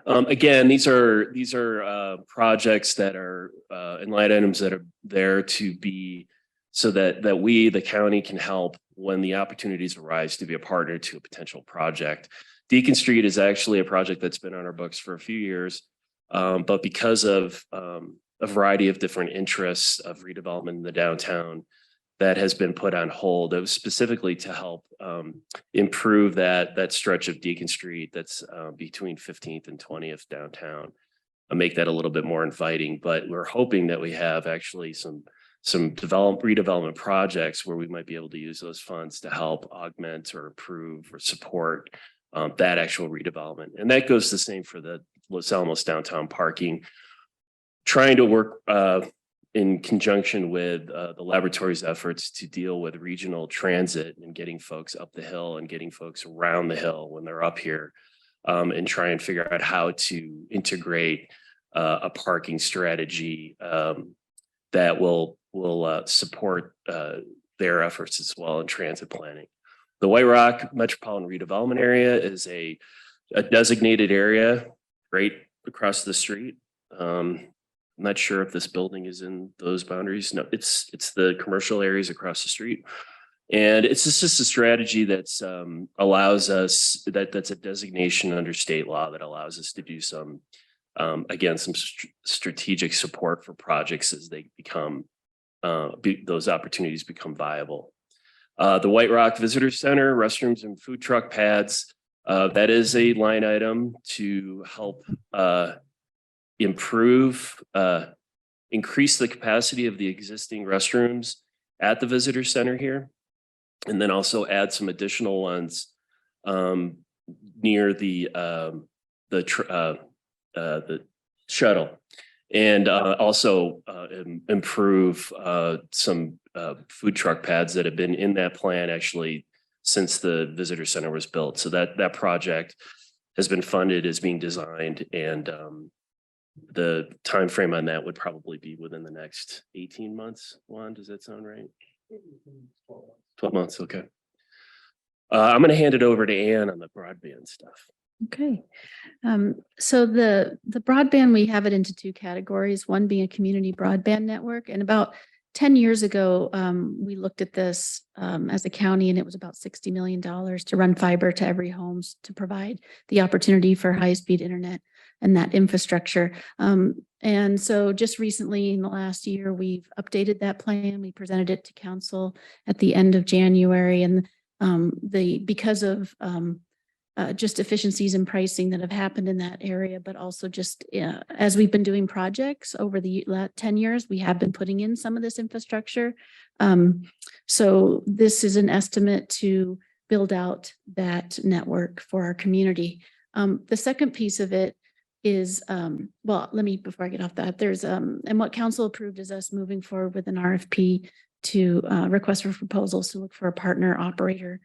Again, these are projects that are and line items that are there to be so that we, the county, can help when the opportunities arise to be a partner to a potential project. Deacon Street is actually a project that's been on our books for a few years, but because of a variety of different interests of redevelopment in the downtown, that has been put on hold. It was specifically to help improve that stretch of Deacon Street that's between 15th and 20th downtown, and make that a little bit more inviting. But we're hoping that we have actually some redevelopment projects where we might be able to use those funds to help augment or improve or support that actual redevelopment. And that goes the same for the Los Alamos downtown parking, trying to work in conjunction with the laboratory's efforts to deal with regional transit and getting folks up the hill and getting folks around the hill when they're up here, and try and figure out how to integrate a parking strategy that will support their efforts as well in transit planning. The White Rock Metropolitan Redevelopment Area is a designated area right across the street. I'm not sure if this building is in those boundaries. No, it's the commercial areas across the street. And it's just a strategy that's allows us, that's a designation under state law that allows us to do some, again, some strategic support for projects as they become, those opportunities become viable. The White Rock Visitor Center, restrooms and food truck pads, that is a line item to help increase the capacity of the existing restrooms at the visitor center here, and then also add some additional ones near the shuttle, and also improve some food truck pads that have been in that plan actually since the visitor center was built. So that project has been funded, is being designed, and the time frame on that would probably be within the next 18 months. Juan, does that sound right? 12 months. Okay. I'm going to hand it over to Anne on the broadband stuff. Okay. So the broadband, we have it into two categories, one being a community broadband network. And about 10 years ago, we looked at this as a county, and it was about $60 million to run fiber to every home to provide the opportunity for high-speed internet and that infrastructure. And so just recently in the last year, we've updated that plan. We presented it to council at the end of January, and because of just efficiencies in pricing that have happened in that area, but also just as we've been doing projects over the 10 years, we have been putting in some of this infrastructure. So this is an estimate to build out that network for our community. The second piece of it is, well, before I get off that, there's, and what council approved is us moving forward with an RFP request for proposals to look for a partner operator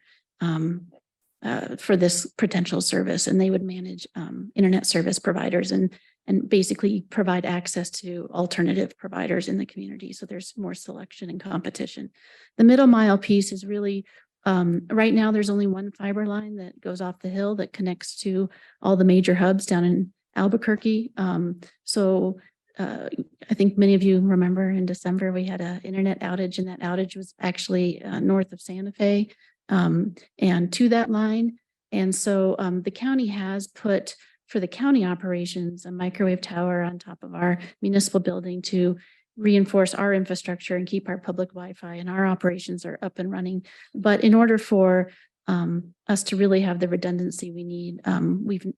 for this potential service, and they would manage internet service providers and basically provide access to alternative providers in the community. So there's more selection and competition. The middle mile piece is really right now there's only one fiber line that goes off the hill that connects to all the major hubs down in Albuquerque. I think many of you remember in December we had an internet outage, and that outage was actually north of Santa Fe and to that line. And so the county has put for the county operations a microwave tower on top of our municipal building to reinforce our infrastructure and keep our public Wi-Fi, and our operations are up and running. But in order for us to really have the redundancy we need,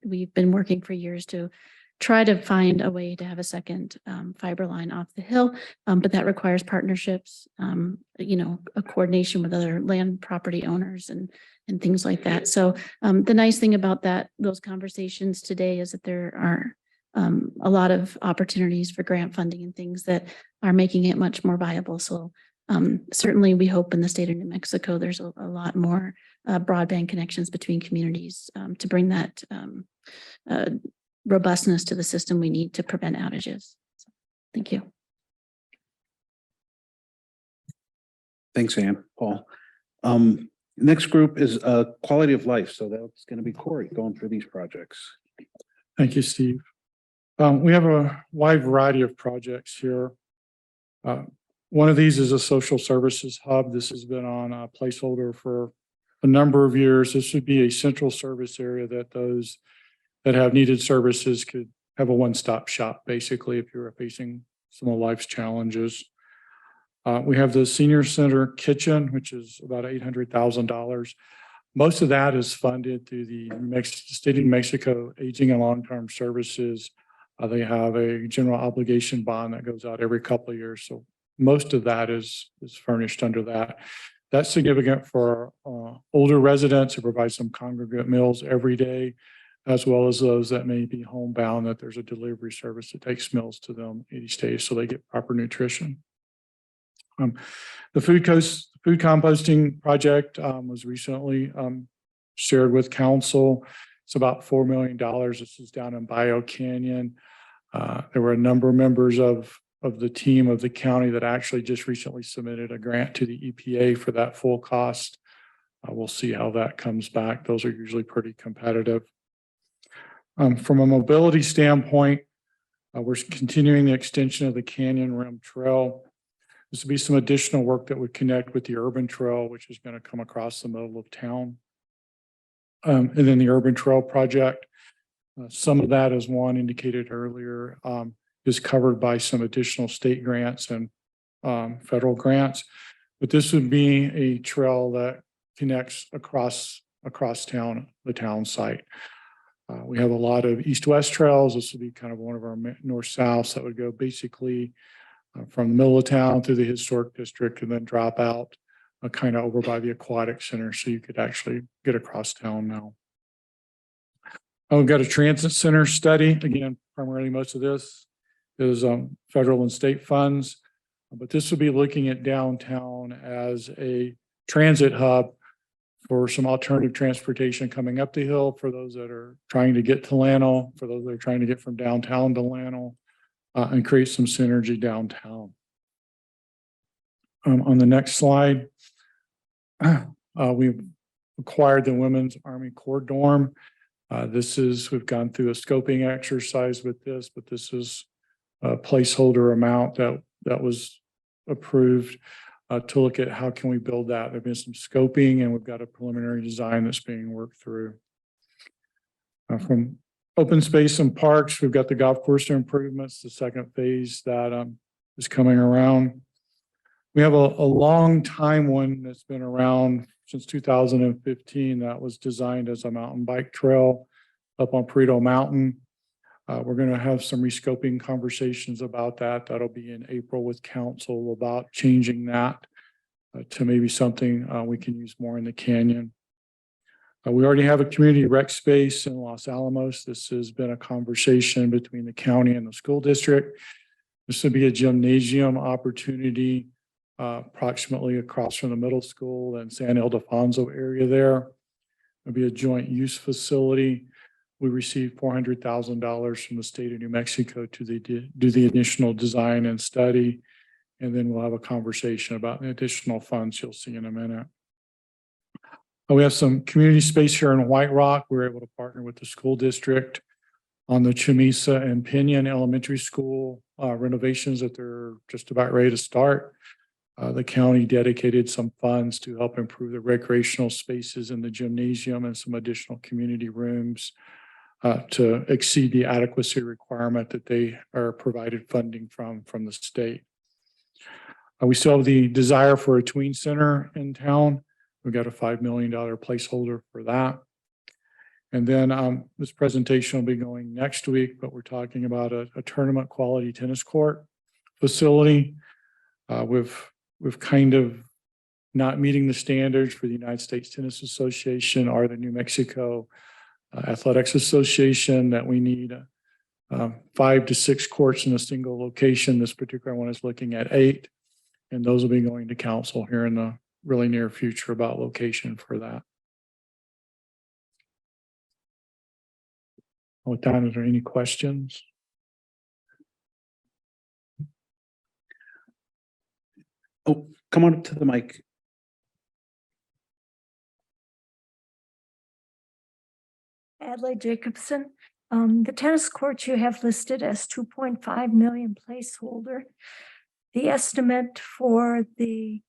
we've been working for years to try to find a way to have a second fiber line off the hill, but that requires partnerships, a coordination with other land property owners and things like that. So the nice thing about those conversations today is that there are a lot of opportunities for grant funding and things that are making it much more viable. So certainly we hope in the state of New Mexico, there's a lot more broadband connections between communities to bring that robustness to the system we need to prevent outages. So, thank you. Thanks, Ann, Paul. Next group is quality of life. So that's going to be Corey going through these projects. Thank you, Steve. We have a wide variety of projects here. One of these is a social services hub. This has been on a placeholder for a number of years. This would be a central service area that those that have needed services could have a one-stop shop, basically, if you're facing some of life's challenges. We have the Senior Center Kitchen, which is about $800,000. Most of that is funded through the State of New Mexico Aging and Long-Term Services. They have a general obligation bond that goes out every couple of years. So most of that is furnished under that. That's significant for older residents who provide some congregate meals every day, as well as those that may be homebound, that there's a delivery service that takes meals to them each day so they get proper nutrition. The food composting project was recently shared with council. It's about $4 million. This is down in Bio Canyon. There were a number of members of the team of the county that actually just recently submitted a grant to the EPA for that full cost. We'll see how that comes back. Those are usually pretty competitive. From a mobility standpoint, we're continuing the extension of the Canyon Rim Trail. This will be some additional work that would connect with the urban trail, which is going to come across the middle of town. And then the urban trail project, some of that, as Juan indicated earlier, is covered by some additional state grants and federal grants. But this would be a trail that connects across town, the town site. We have a lot of east-west trails. This would be kind of one of our north-souths that would go basically from the middle of town through the historic district and then drop out kind of over by the aquatic center, so you could actually get across town now. We've got a transit center study. Again, primarily most of this is federal and state funds, but this would be looking at downtown as a transit hub for some alternative transportation coming up the hill for those that are trying to get to Llano, for those that are trying to get from downtown to Llano, and create some synergy downtown. On the next slide, we've acquired the Women's Army Corps dorm. We've gone through a scoping exercise with this, but this is a placeholder amount that was approved to look at how can we build that. There've been some scoping and we've got a preliminary design that's being worked through. From open space and parks, we've got the golf course improvements, the second phase that is coming around. We have a long time one that's been around since 2015 that was designed as a mountain bike trail up on Perito Mountain. We're going to have some rescoping conversations about that. That'll be in April with council about changing that to maybe something we can use more in the canyon. We already have a community rec space in Los Alamos. This has been a conversation between the county and the school district. This would be a gymnasium opportunity approximately across from the middle school and San Ildefonso area there. It'll be a joint use facility. We received $400,000 from the state of New Mexico to do the additional design and study. And then we'll have a conversation about the additional funds you'll see in a minute. We have some community space here in White Rock. We're able to partner with the school district on the Chamisa and Pinion Elementary School renovations that they're just about ready to start. The county dedicated some funds to help improve the recreational spaces in the gymnasium and some additional community rooms to exceed the adequacy requirement that they are provided funding from the state. We still have the desire for a tween center in town. We've got a $5 million placeholder for that. And then this presentation will be going next week, but we're talking about a tournament quality tennis court facility. We've kind of not meeting the standards for the United States Tennis Association or the New Mexico Athletics Association that we need 5 to 6 courts in a single location. This particular one is looking at 8, and those will be going to council here in the really near future about location for that. With that, is there any questions? Oh, come on up to the mic. Adlai Jacobson. The tennis courts you have listed as 2.5 million placeholder. The estimate for the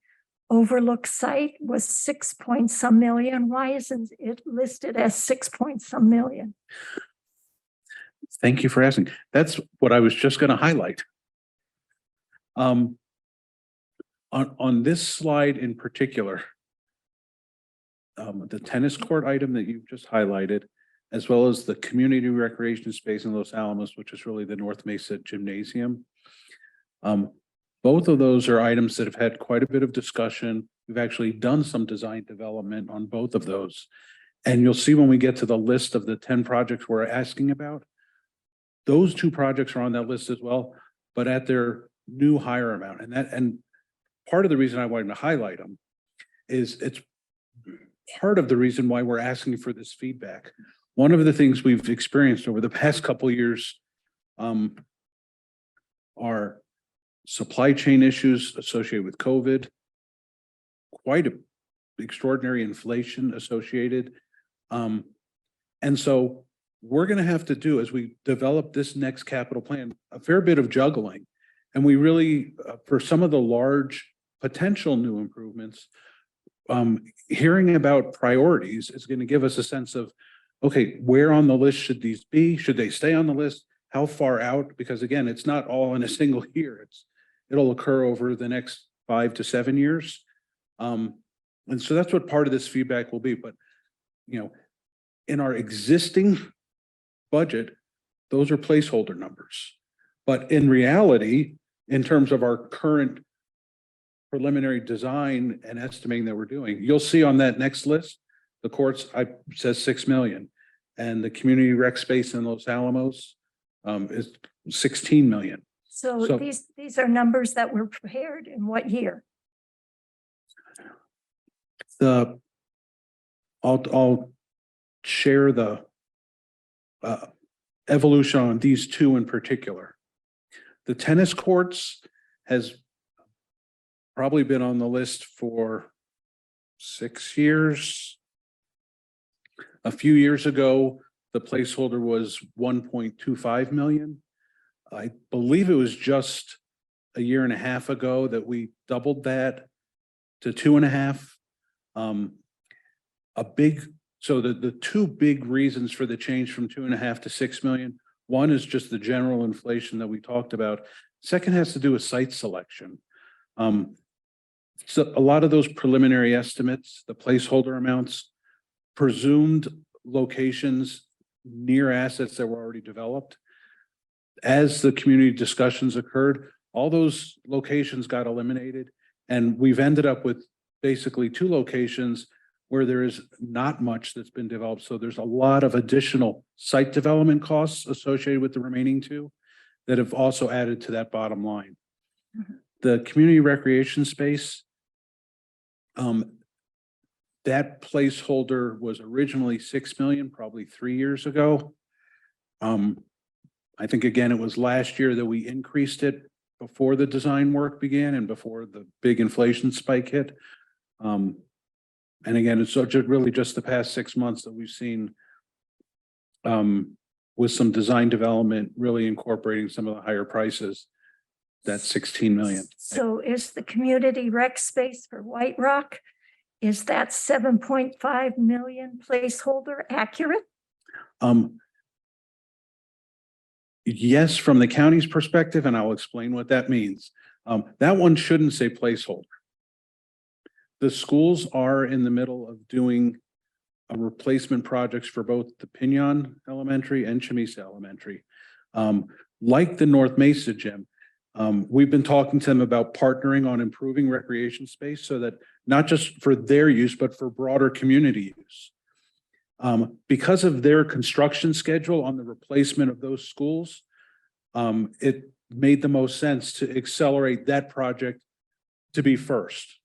overlook site was 6 point some million. Why isn't it listed as 6 point some million? Thank you for asking. That's what I was just going to highlight. On this slide in particular, the tennis court item that you've just highlighted, as well as the community recreation space in Los Alamos, which is really the North Mesa Gymnasium. Both of those are items that have had quite a bit of discussion. We've actually done some design development on both of those. And you'll see when we get to the list of the 10 projects we're asking about, those 2 projects are on that list as well, but at their new higher amount. And part of the reason I wanted to highlight them is it's part of the reason why we're asking for this feedback. One of the things we've experienced over the past couple of years are supply chain issues associated with COVID, quite an extraordinary inflation associated. And so we're going to have to do, as we develop this next capital plan, a fair bit of juggling. And we really, for some of the large potential new improvements, hearing about priorities is going to give us a sense of, okay, where on the list should these be? Should they stay on the list? How far out? Because again, it's not all in a single year. It'll occur over the next 5 to 7 years. And so that's what part of this feedback will be. But, in our existing budget, those are placeholder numbers. But in reality, in terms of our current preliminary design and estimating that we're doing, you'll see on that next list, the courts says 6 million, and the community rec space in Los Alamos is 16 million. So these are numbers that were prepared in what year? I'll share the evolution on these 2 in particular. The tennis courts has probably been on the list for 6 years. A few years ago, the placeholder was 1.25 million. I believe it was just a year and a half ago that we doubled that to 2.5. So the 2 big reasons for the change from 2.5 to 6 million. One is just the general inflation that we talked about. Second has to do with site selection. So a lot of those preliminary estimates, the placeholder amounts, presumed locations near assets that were already developed. As the community discussions occurred, all those locations got eliminated, and we've ended up with basically 2 locations where there is not much that's been developed. So there's a lot of additional site development costs associated with the remaining 2 that have also added to that bottom line. The community recreation space, that placeholder was originally 6 million, probably 3 years ago. I think again, it was last year that we increased it before the design work began and before the big inflation spike hit. And again, it's really just the past 6 months that we've seen with some design development, really incorporating some of the higher prices, that's 16 million. So is the community rec space for White Rock, is that 7.5 million placeholder accurate? Yes, from the county's perspective, and I'll explain what that means. That one shouldn't say placeholder. The schools are in the middle of doing replacement projects for both the Pinon Elementary and Chamisa Elementary. Like the North Mesa gym, we've been talking to them about partnering on improving recreation space so that not just for their use, but for broader community use. Because of their construction schedule on the replacement of those schools, it made the most sense to accelerate that project to be first,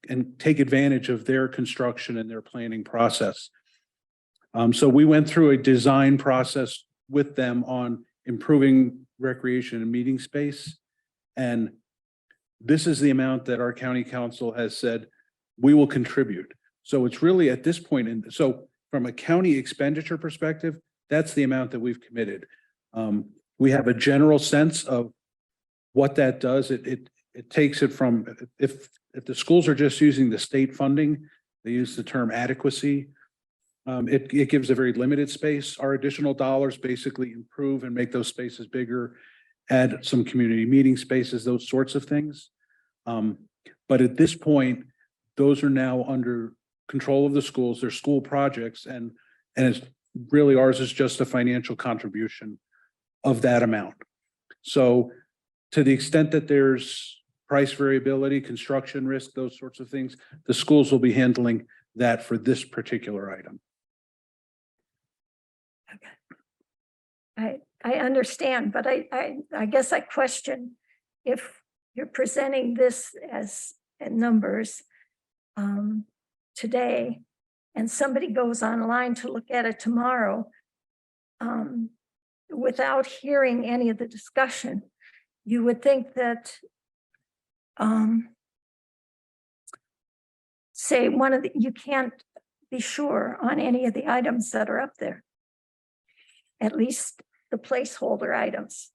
and take advantage of their construction and their planning process. So we went through a design process with them on improving recreation and meeting space. And this is the amount that our county council has said we will contribute. So it's really at this point, so from a county expenditure perspective, that's the amount that we've committed. We have a general sense of what that does. It takes it from, if the schools are just using the state funding, they use the term adequacy. It gives a very limited space. Our additional dollars basically improve and make those spaces bigger, add some community meeting spaces, those sorts of things. But at this point, those are now under control of the schools, they're school projects, and it's really ours is just a financial contribution of that amount. So to the extent that there's price variability, construction risk, those sorts of things, the schools will be handling that for this particular item. Okay. I understand, but I guess I question if you're presenting this as numbers today, and somebody goes online to look at it tomorrow, without hearing any of the discussion, you would think that, say you can't be sure on any of the items that are up there, at least the placeholder items.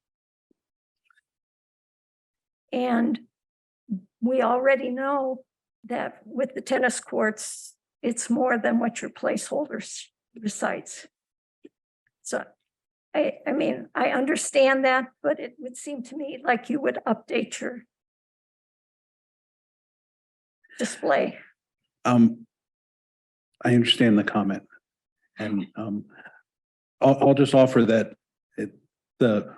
And we already know that with the tennis courts, it's more than what your placeholders recites. So I mean, I understand that, but it would seem to me like you would update your display. I understand the comment, and I'll just offer that the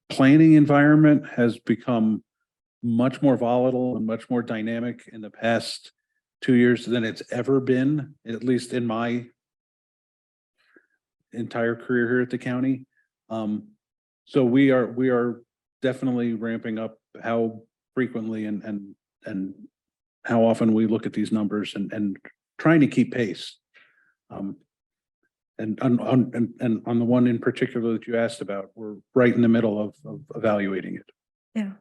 planning environment has become much more volatile and much more dynamic in the past 2 years than it's ever been, at least in my entire career here at the county. So we are definitely ramping up how frequently and how often we look at these numbers and trying to keep pace. And on the one in particular that you asked about, we're right in the middle of evaluating it. Yeah.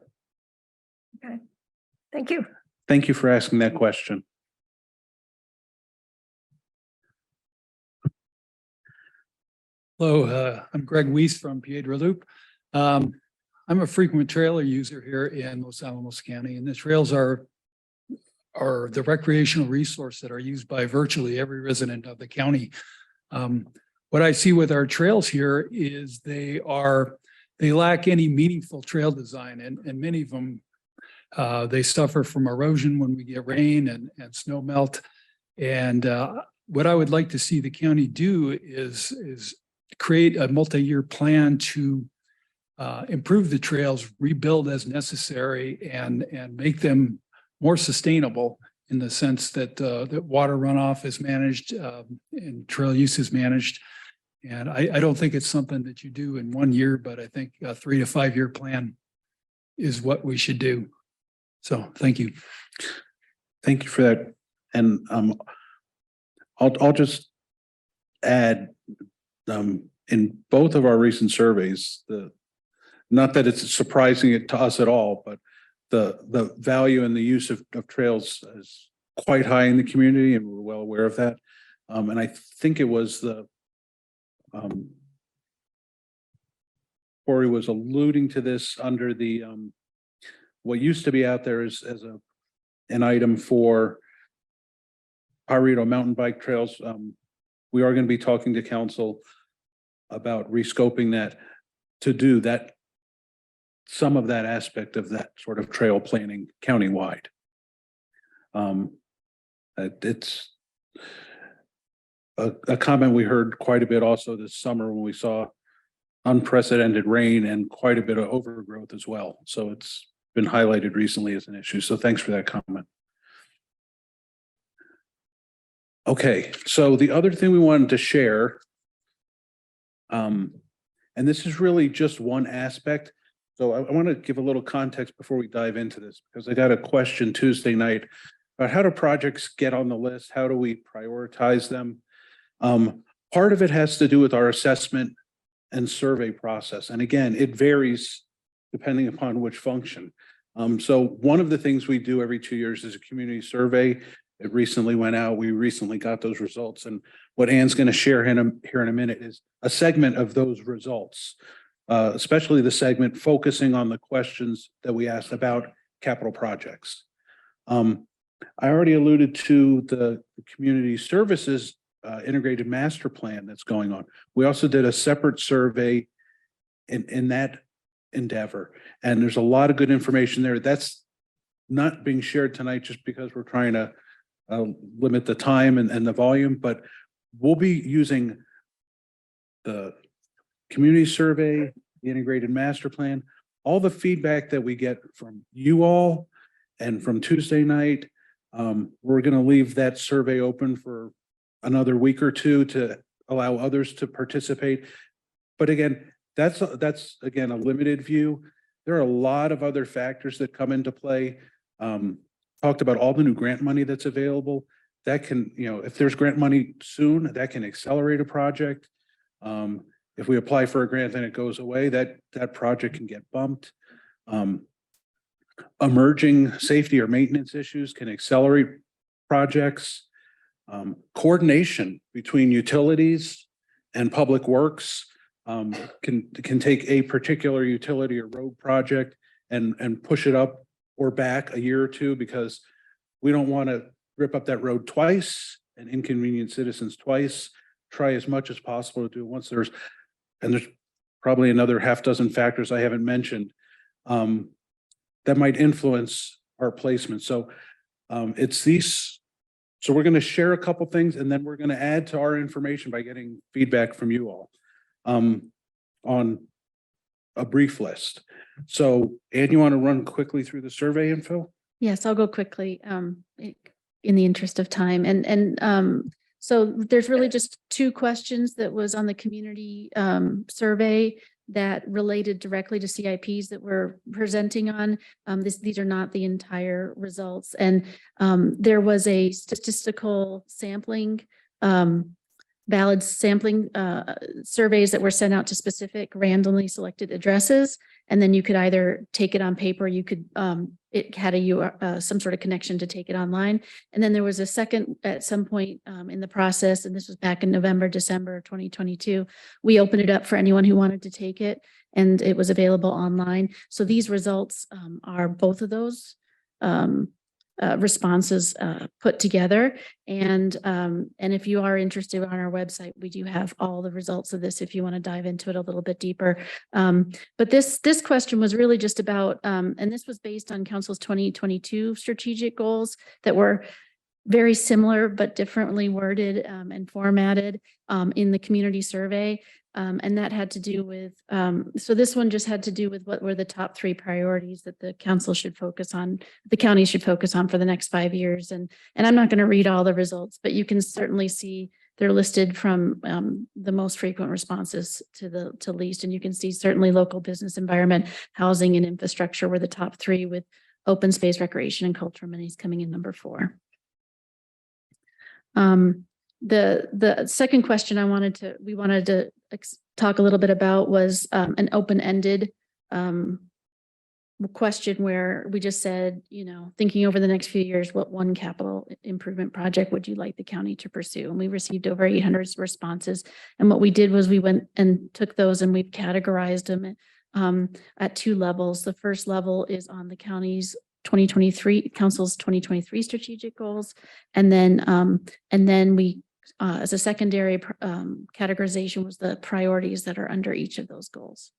Okay. Thank you. Thank you for asking that question. Hello, I'm Greg Weiss from Piedra Loop. I'm a frequent trailer user here in Los Alamos County, and the trails are the recreational resource that are used by virtually every resident of the county. What I see with our trails here is they lack any meaningful trail design, and many of them they suffer from erosion when we get rain and snow melt. And what I would like to see the county do is create a multi-year plan to improve the trails, rebuild as necessary, and make them more sustainable in the sense that that water runoff is managed and trail use is managed, And I don't think it's something that you do in 1 year, but I think a 3 to 5 year plan is what we should do. So thank you. Thank you for that. And I'll just add, in both of our recent surveys, not that it's surprising it to us at all, but the value and the use of trails is quite high in the community, and we're well aware of that. And I think it was Corey was alluding to this under the what used to be out there as an item for Pyrito mountain bike trails. We are going to be talking to council about rescoping that to do that, some of that aspect of that sort of trail planning countywide. It's a comment we heard quite a bit also this summer when we saw unprecedented rain and quite a bit of overgrowth as well. So it's been highlighted recently as an issue. So thanks for that comment. Okay, so the other thing we wanted to share, and this is really just one aspect. So I want to give a little context before we dive into this, because I got a question Tuesday night about how do projects get on the list? How do we prioritize them? Part of it has to do with our assessment and survey process. And again, it varies depending upon which function. So one of the things we do every 2 years is a community survey. It recently went out. We recently got those results. And what Anne's going to share here in a minute is a segment of those results, especially the segment focusing on the questions that we asked about capital projects. I already alluded to the community services integrated master plan that's going on. We also did a separate survey in that endeavor, and there's a lot of good information there. That's not being shared tonight just because we're trying to limit the time and the volume, but we'll be using the community survey, the integrated master plan, all the feedback that we get from you all and from Tuesday night. We're going to leave that survey open for another week or two to allow others to participate. But again, that's again a limited view. There are a lot of other factors that come into play. Talked about all the new grant money that's available. That can, if there's grant money soon, that can accelerate a project. If we apply for a grant and it goes away, that project can get bumped. Emerging safety or maintenance issues can accelerate projects. Coordination between utilities and public works can take a particular utility or road project and push it up or back a year or two, because we don't want to rip up that road twice and inconvenience citizens twice. Try as much as possible to do it once. There's probably another half dozen factors I haven't mentioned that might influence our placement. So it's these. So we're going to share a couple things, and then we're going to add to our information by getting feedback from you all on a brief list. So Anne, you want to run quickly through the survey info? Yes, I'll go quickly in the interest of time. And so there's really just 2 questions that was on the community survey that related directly to CIPs that we're presenting on. These are not the entire results. And there was a statistical sampling, valid sampling surveys that were sent out to specific randomly selected addresses. And then you could either take it on paper, you could, it had some sort of connection to take it online. And then there was a second at some point in the process, and this was back in November, December 2022, we opened it up for anyone who wanted to take it, and it was available online. So these results are both of those responses put together. And if you are interested, on our website, we do have all the results of this if you want to dive into it a little bit deeper. But this question was really just about, and this was based on Council's 2022 strategic goals that were very similar but differently worded and formatted in the community survey. And that had to do with, so this one just had to do with what were the top 3 priorities that the council should focus on, the county should focus on for the next 5 years. And I'm not going to read all the results, but you can certainly see they're listed from the most frequent responses to least. And you can see certainly local business environment, housing and infrastructure were the top three, with open space, recreation and cultural amenities coming in number 4. The second question we wanted to talk a little bit about was an open-ended question where we just said, thinking over the next few years, what one capital improvement project would you like the county to pursue? And we received over 800 responses. And what we did was we went and took those and we've categorized them at 2 levels. The first level is on the county's 2023 council's 2023 strategic goals. And then we, as a secondary categorization, was the priorities that are under each of those goals.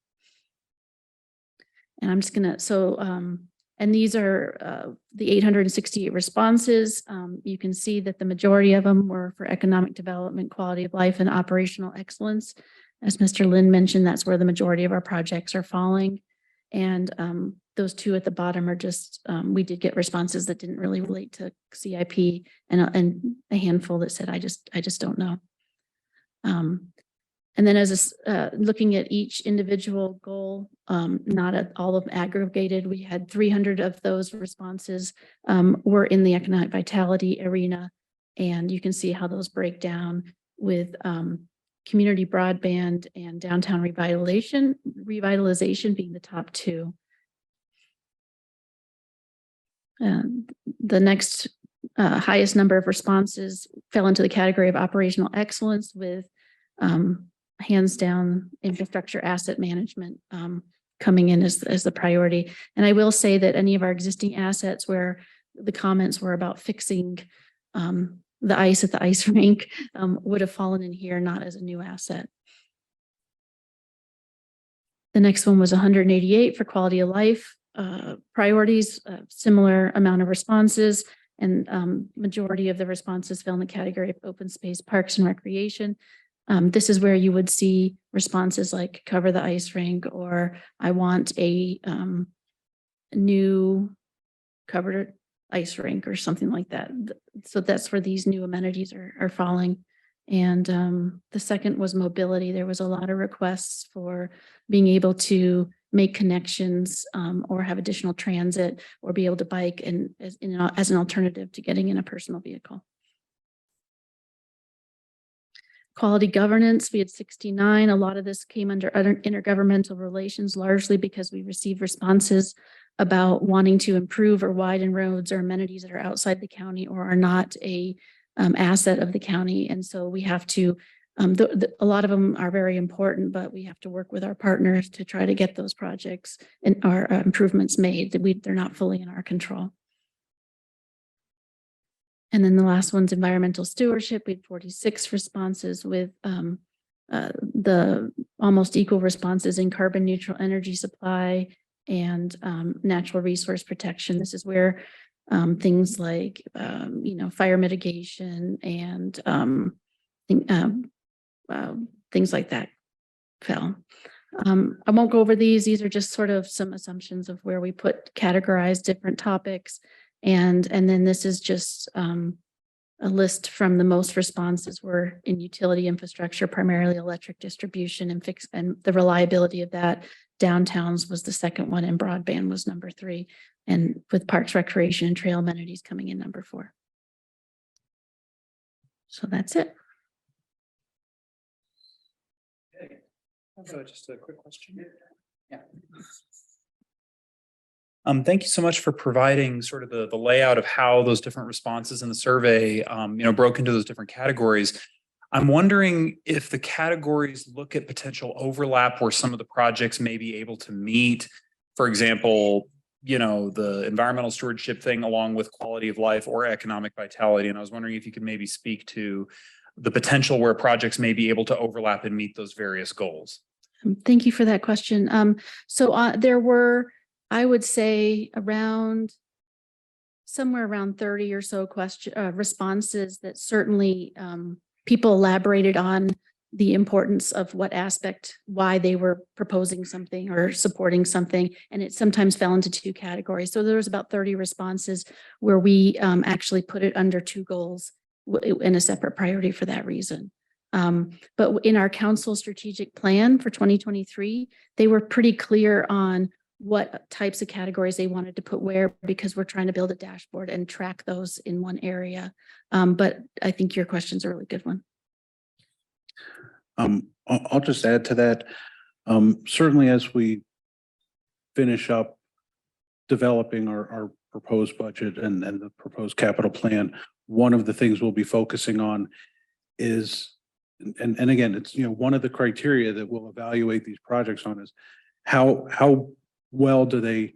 And I'm just gonna, and these are the 868 responses. You can see that the majority of them were for economic development, quality of life, and operational excellence. As Mr. Lynne mentioned, that's where the majority of our projects are falling. And those 2 at the bottom are just, we did get responses that didn't really relate to CIP, and a handful that said, I just don't know. And then as looking at each individual goal, not at all of them aggregated, we had 300 of those responses were in the economic vitality arena. And you can see how those break down with community broadband and downtown revitalization being the top 2. The next highest number of responses fell into the category of operational excellence, with hands down infrastructure asset management coming in as the priority. And I will say that any of our existing assets where the comments were about fixing the ice at the ice rink would have fallen in here, not as a new asset. The next one was 188 for quality of life priorities, similar amount of responses, and majority of the responses fell in the category of open space, parks and recreation. This is where you would see responses like cover the ice rink, or I want a new covered ice rink, or something like that. So that's where these new amenities are falling. And the second was mobility. There was a lot of requests for being able to make connections or have additional transit, or be able to bike and as an alternative to getting in a personal vehicle. Quality governance, we had 69. A lot of this came under intergovernmental relations, largely because we received responses about wanting to improve or widen roads or amenities that are outside the county or are not a asset of the county. And so we have to, a lot of them are very important, but we have to work with our partners to try to get those projects and our improvements made. They're not fully in our control. And then the last one's environmental stewardship. We had 46 responses, with the almost equal responses in carbon neutral energy supply and natural resource protection. This is where things like, fire mitigation and things like that fell. I won't go over these. These are just sort of some assumptions of where we categorize different topics. And then this is just a list from the most responses were in utility infrastructure, primarily electric distribution and the reliability of that. Downtowns was the second one, and broadband was number 3, and with parks, recreation, and trail amenities coming in number 4. So that's it. So just a quick question. Yeah. Thank you so much for providing sort of the layout of how those different responses in the survey, broke into those different categories. I'm wondering if the categories look at potential overlap where some of the projects may be able to meet, for example, the environmental stewardship thing along with quality of life or economic vitality. And I was wondering if you could maybe speak to the potential where projects may be able to overlap and meet those various goals. Thank you for that question. So there were, I would say, somewhere around 30 or so responses that certainly people elaborated on the importance of what aspect, why they were proposing something or supporting something. And it sometimes fell into 2 categories. So there was about 30 responses where we actually put it under 2 goals, in a separate priority for that reason. But in our council strategic plan for 2023, they were pretty clear on what types of categories they wanted to put where, because we're trying to build a dashboard and track those in one area. But I think your question's a really good one. I'll just add to that. Certainly as we finish up developing our proposed budget and the proposed capital plan, one of the things we'll be focusing on is, and again, it's, you know, one of the criteria that we'll evaluate these projects on is how well do they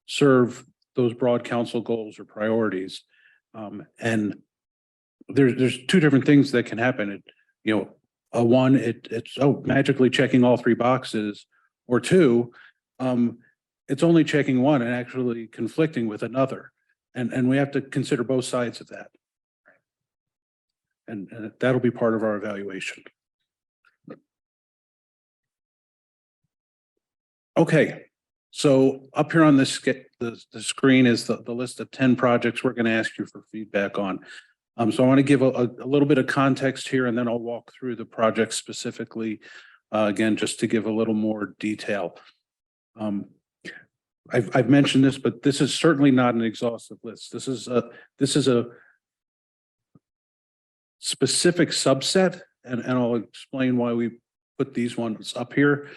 serve those broad council goals or priorities. And there's two different things that can happen. You know, one, it's magically checking all three boxes, or two, it's only checking one and actually conflicting with another. And we have to consider both sides of that. And that'll be part of our evaluation. Okay, so up here on the screen is the list of 10 projects we're going to ask you for feedback on. So I want to give a little bit of context here, and then I'll walk through the project specifically, again, just to give a little more detail. I've mentioned this, but this is certainly not an exhaustive list. This is a specific subset, and I'll explain why we put these ones up here.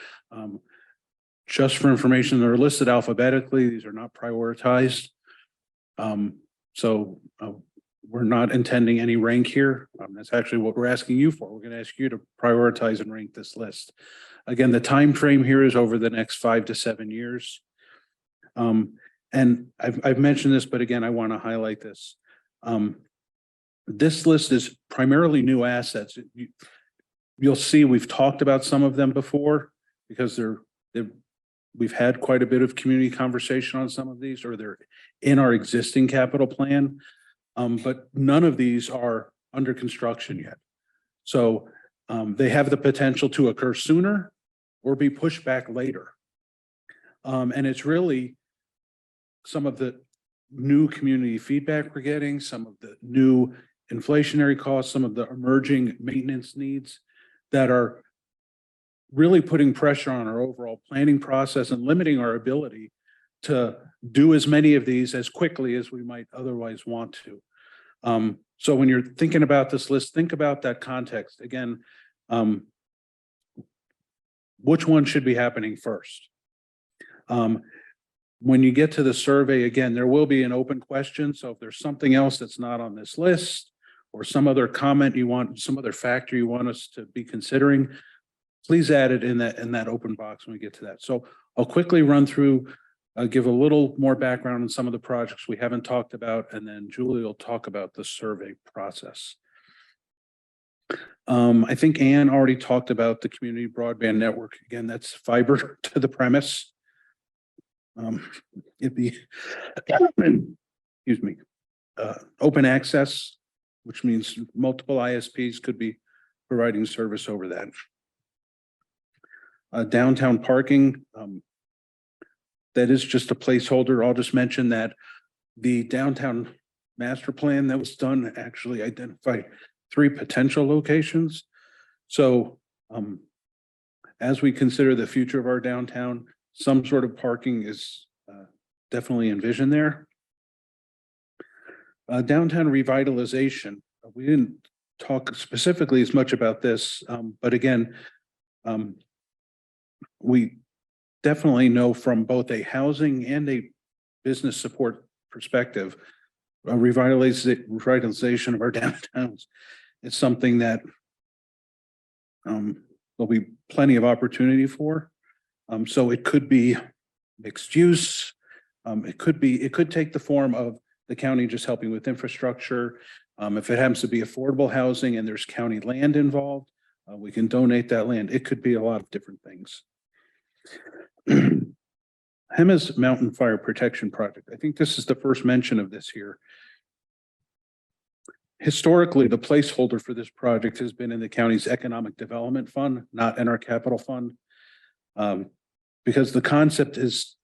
Just for information, they're listed alphabetically. These are not prioritized. So we're not intending any rank here. That's actually what we're asking you for. We're going to ask you to prioritize and rank this list. Again, the time frame here is over the next 5 to 7 years. And I've mentioned this, but again, I want to highlight this. This list is primarily new assets. You'll see we've talked about some of them before because we've had quite a bit of community conversation on some of these, or they're in our existing capital plan. But none of these are under construction yet. So they have the potential to occur sooner or be pushed back later. And it's really some of the new community feedback we're getting, some of the new inflationary costs, some of the emerging maintenance needs that are really putting pressure on our overall planning process and limiting our ability to do as many of these as quickly as we might otherwise want to. So when you're thinking about this list, think about that context. Again, which one should be happening first? When you get to the survey, again, there will be an open question. So if there's something else that's not on this list, or some other comment you want, some other factor you want us to be considering, please add it in that open box when we get to that. So I'll quickly run through, give a little more background on some of the projects we haven't talked about, and then Julie will talk about the survey process. I think Anne already talked about the community broadband network. Again, that's fiber to the premise. It'd be, excuse me, open access, which means multiple ISPs could be providing service over that. Downtown parking, that is just a placeholder. I'll just mention that the downtown master plan that was done actually identified 3 potential locations. So as we consider the future of our downtown, some sort of parking is definitely envisioned there. Downtown revitalization, we didn't talk specifically as much about this, but again, we definitely know from both a housing and a business support perspective, revitalization of our downtowns is something that there'll be plenty of opportunity for. So it could be mixed use. It could take the form of the county just helping with infrastructure. If it happens to be affordable housing and there's county land involved, we can donate that land. It could be a lot of different things. Hemis Mountain Fire Protection Project. I think this is the first mention of this here. Historically, the placeholder for this project has been in the county's economic development fund, not in our capital fund, because the concept has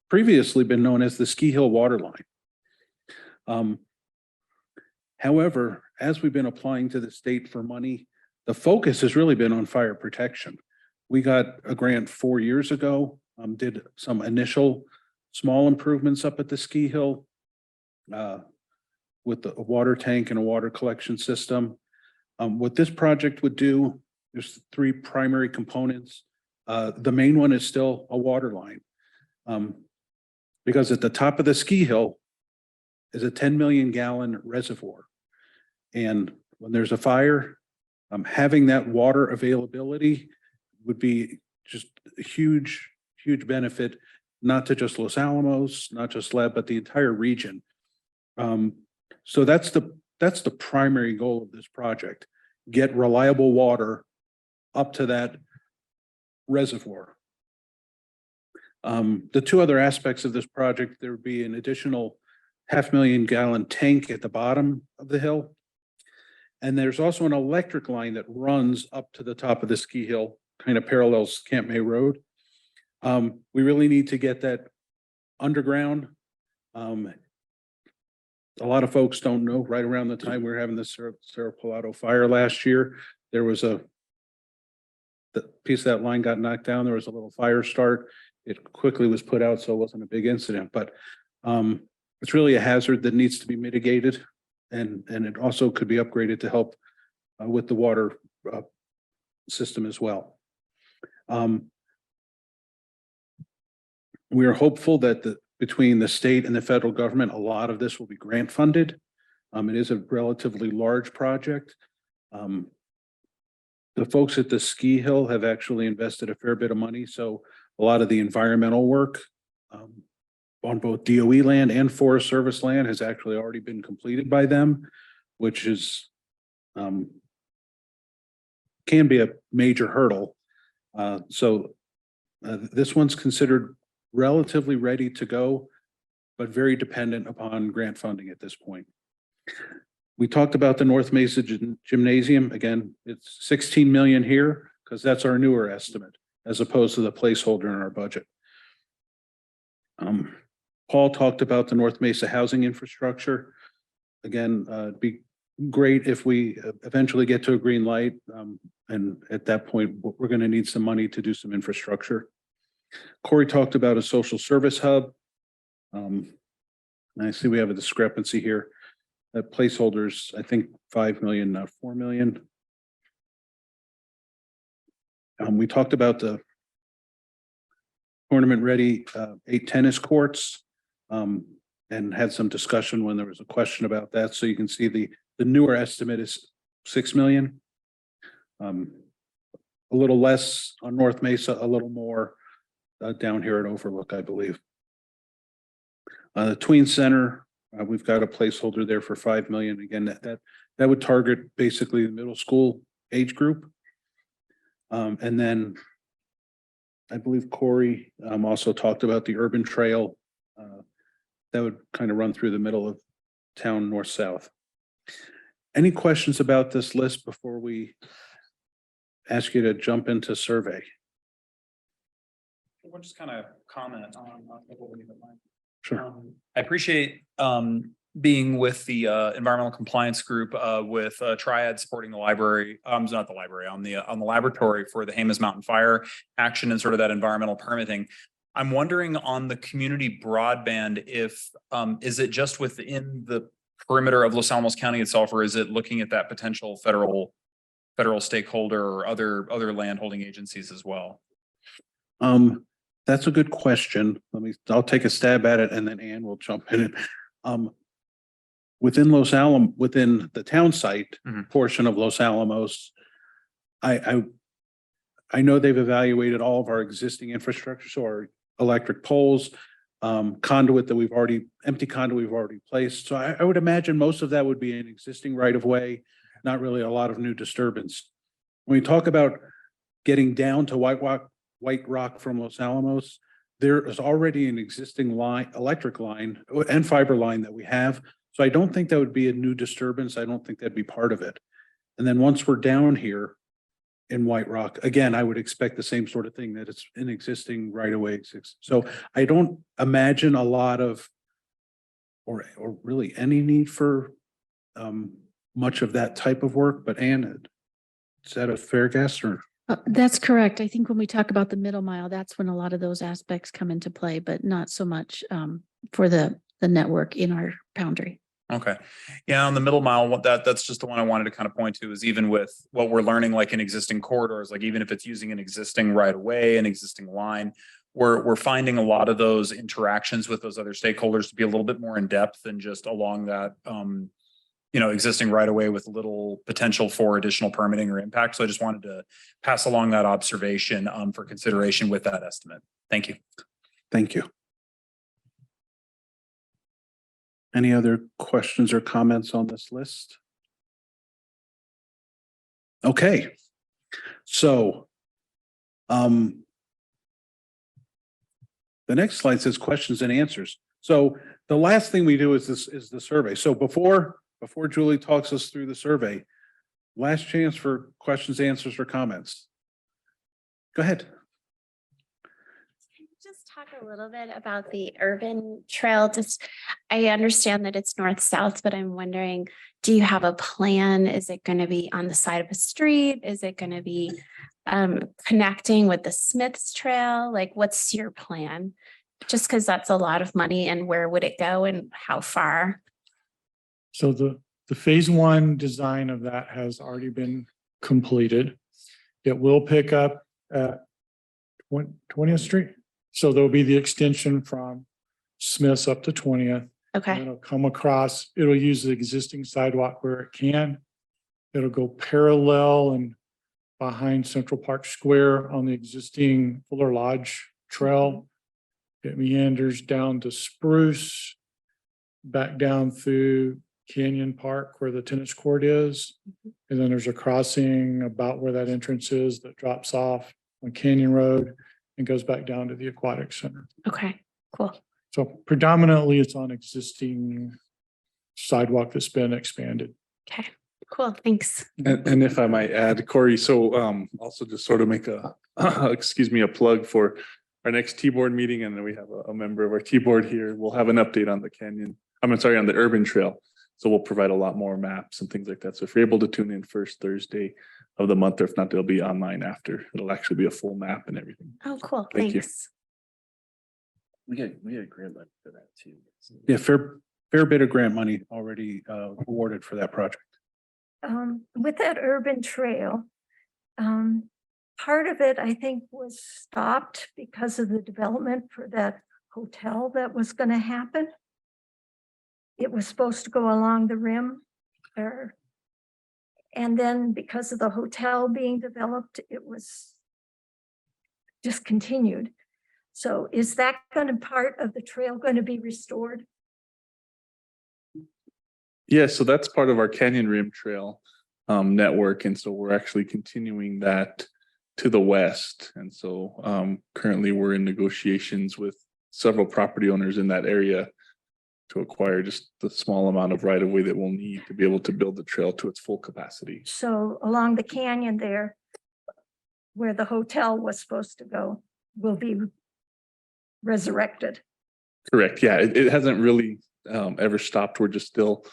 previously been known as the Ski Hill Water Line. However, as we've been applying to the state for money, the focus has really been on fire protection. We got a grant 4 years ago, did some initial small improvements up at the ski hill with a water tank and a water collection system. What this project would do, there's 3 primary components. The main one is still a water line. Because at the top of the ski hill is a 10 million gallon reservoir. And when there's a fire, having that water availability would be just a huge, huge benefit, not to just Los Alamos, not just Lev, but the entire region. So that's the primary goal of this project, get reliable water up to that reservoir. The 2 other aspects of this project, there would be an additional 500,000 gallon tank at the bottom of the hill. And there's also an electric line that runs up to the top of the ski hill, kind of parallels Camp May Road. We really need to get that underground. A lot of folks don't know, right around the time we were having the Cerro Pilado fire last year, there was the piece of that line got knocked down. There was a little fire start. It quickly was put out, so it wasn't a big incident, but it's really a hazard that needs to be mitigated. And it also could be upgraded to help with the water system as well. We are hopeful that between the state and the federal government, a lot of this will be grant funded. It is a relatively large project. The folks at the ski hill have actually invested a fair bit of money. So a lot of the environmental work on both DOE land and Forest Service land has actually already been completed by them, which is can be a major hurdle. This one's considered relatively ready to go, but very dependent upon grant funding at this point. We talked about the North Mesa Gymnasium. Again, it's 16 million here because that's our newer estimate as opposed to the placeholder in our budget. Paul talked about the North Mesa housing infrastructure. Again, it'd be great if we eventually get to a green light. And at that point, we're going to need some money to do some infrastructure. Corey talked about a social service hub. And I see we have a discrepancy here. That placeholders, I think 5 million, not 4 million. We talked about the tournament ready 8 tennis courts and had some discussion when there was a question about that. So you can see the newer estimate is 6 million. A little less on North Mesa, a little more down here at Overlook, I believe. The Tween Center, we've got a placeholder there for 5 million. Again, that would target basically the middle school age group. And then I believe Corey also talked about the urban trail that would kind of run through the middle of town, north-south. Any questions about this list before we ask you to jump into survey? We'll just kind of comment on what we have in mind. Sure. I appreciate being with the environmental compliance group with Triad supporting the library, not the library, on the laboratory for the Jemez Mountain Fire action and sort of that environmental permitting. I'm wondering on the community broadband, if is it just within the perimeter of Los Alamos County itself, or is it looking at that potential federal stakeholder or other landholding agencies as well? That's a good question. I'll take a stab at it and then Ann will jump in. Within Los Alamos, within the town site portion of Los Alamos, I know they've evaluated all of our existing infrastructure, so our electric poles, conduit that empty conduit we've already placed. So I would imagine most of that would be an existing right of way, not really a lot of new disturbance. When we talk about getting down to White Rock from Los Alamos, there is already an existing electric line and fiber line that we have. So I don't think that would be a new disturbance. I don't think that'd be part of it. And then once we're down here in White Rock, again, I would expect the same sort of thing, that it's an existing right of way. So I don't imagine a lot of, or really any need for much of that type of work, but Anne, is that a fair guess or? That's correct. I think when we talk about the middle mile, that's when a lot of those aspects come into play, but not so much for the network in our boundary. Okay. Yeah, on the middle mile, that's just the one I wanted to kind of point to is even with what we're learning, like in existing corridors, like even if it's using an existing right of way, an existing line, we're finding a lot of those interactions with those other stakeholders to be a little bit more in depth than just along that existing right of way with little potential for additional permitting or impact. So I just wanted to pass along that observation for consideration with that estimate. Thank you. Thank you. Any other questions or comments on this list? Okay. So, the next slide says questions and answers. So the last thing we do is the survey. So before Julie talks us through the survey, last chance for questions, answers, or comments. Go ahead. Just talk a little bit about the urban trail. I understand that it's north-south, but I'm wondering, do you have a plan? Is it going to be on the side of a street? Is it going to be connecting with the Smiths Trail? Like, what's your plan? Just because that's a lot of money, and where would it go and how far? So the phase one design of that has already been completed. It will pick up at 20th Street. So there'll be the extension from Smith's up to 20th. Okay. And it'll come across, it'll use the existing sidewalk where it can. It'll go parallel and behind Central Park Square on the existing Fuller Lodge Trail. It meanders down to Spruce, back down through Canyon Park where the tennis court is. And then there's a crossing about where that entrance is that drops off on Canyon Road and goes back down to the aquatic center. Okay, cool. So predominantly it's on existing sidewalk that's been expanded. Okay, cool. Thanks. And if I might add, Corey, so also just sort of make a a plug for our next T-board meeting, and then we have a member of our T-board here. We'll have an update on the on the urban trail. So we'll provide a lot more maps and things like that. So if you're able to tune in first Thursday of the month, or if not, they'll be online after. It'll actually be a full map and everything. Oh, cool. Thank you. Thanks. We got grant money for that too. Yeah, fair bit of grant money already awarded for that project. With that urban trail, part of it, I think, was stopped because of the development for that hotel that was going to happen. It was supposed to go along the rim, and then because of the hotel being developed, it was discontinued. So is that going to part of the trail going to be restored? Yeah, so that's part of our Canyon Rim Trail network. And so we're actually continuing that to the west. And so currently we're in negotiations with several property owners in that area to acquire just the small amount of right of way that we'll need to be able to build the trail to its full capacity. So along the canyon there, where the hotel was supposed to go, will be resurrected. Correct. Yeah, it hasn't really ever stopped. We're just still,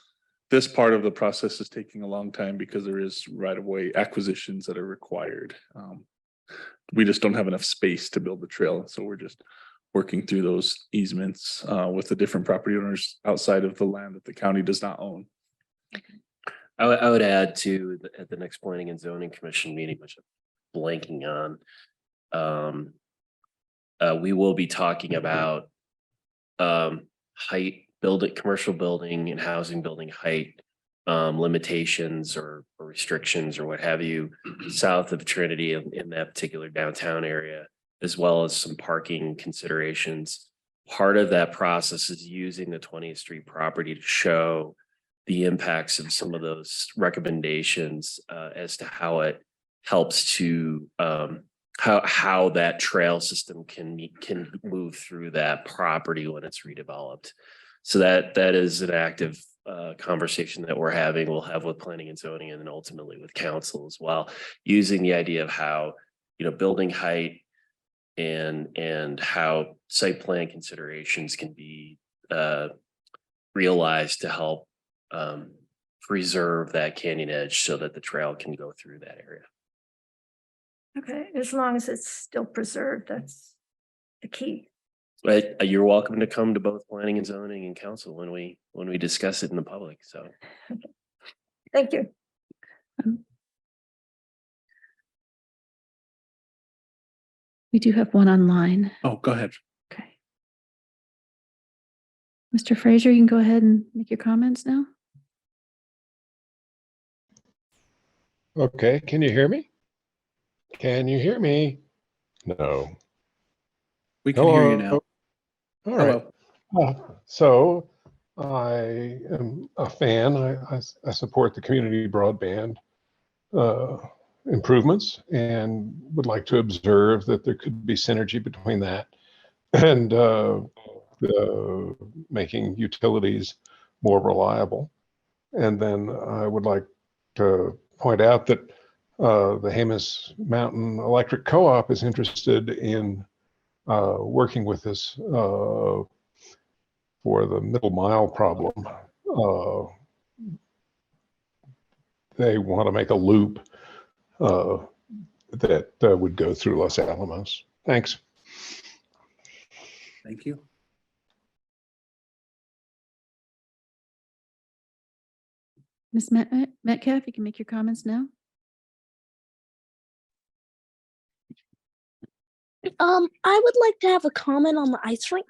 this part of the process is taking a long time because there is right of way acquisitions that are required. We just don't have enough space to build the trail. So we're just working through those easements with the different property owners outside of the land that the county does not own. I would add to at the next Planning and Zoning Commission meeting, which I'm blanking on. We will be talking about height, commercial building and housing building height limitations or restrictions or what have you south of Trinity in that particular downtown area, as well as some parking considerations. Part of that process is using the 20th Street property to show the impacts of some of those recommendations as to how it helps to how that trail system can move through that property when it's redeveloped. So that is an active conversation that we're having. We'll have with planning and zoning, and then ultimately with council as well, using the idea of how building height and how site plan considerations can be realized to help preserve that canyon edge so that the trail can go through that area. Okay, as long as it's still preserved, that's the key. But you're welcome to come to both planning and zoning and council when we discuss it in the public. So Thank you. We do have one online. Oh, go ahead. Okay. Mr. Fraser, you can go ahead and make your comments now. Okay, can you hear me? Can you hear me? No. We can hear you now. All right. So I am a fan. I support the community broadband improvements and would like to observe that there could be synergy between that and making utilities more reliable. And then I would like to point out that the Jemez Mountain Electric Co-op is interested in working with us for the middle mile problem. They want to make a loop that would go through Los Alamos. Thanks. Thank you. Ms. Metcalf, you can make your comments now. I would like to have a comment on the ice rink.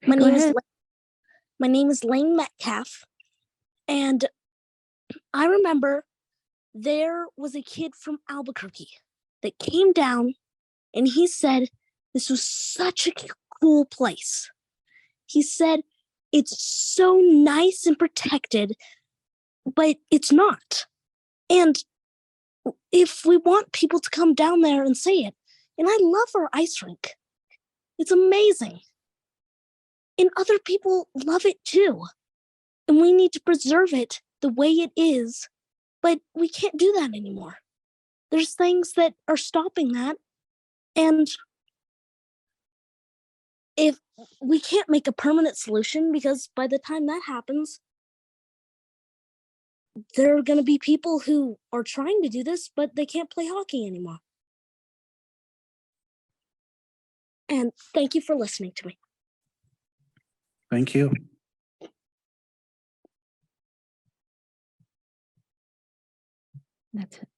My Go name ahead. is my name is Lane Metcalf, and I remember there was a kid from Albuquerque that came down, and he said this was such a cool place. He said it's so nice and protected, but it's not. And if we want people to come down there and say it, and I love our ice rink. It's amazing. And other people love it too. And we need to preserve it the way it is, but we can't do that anymore. There's things that are stopping that. And if we can't make a permanent solution, because by the time that happens, there are going to be people who are trying to do this, but they can't play hockey anymore. And thank you for listening to me. Thank you. That's it.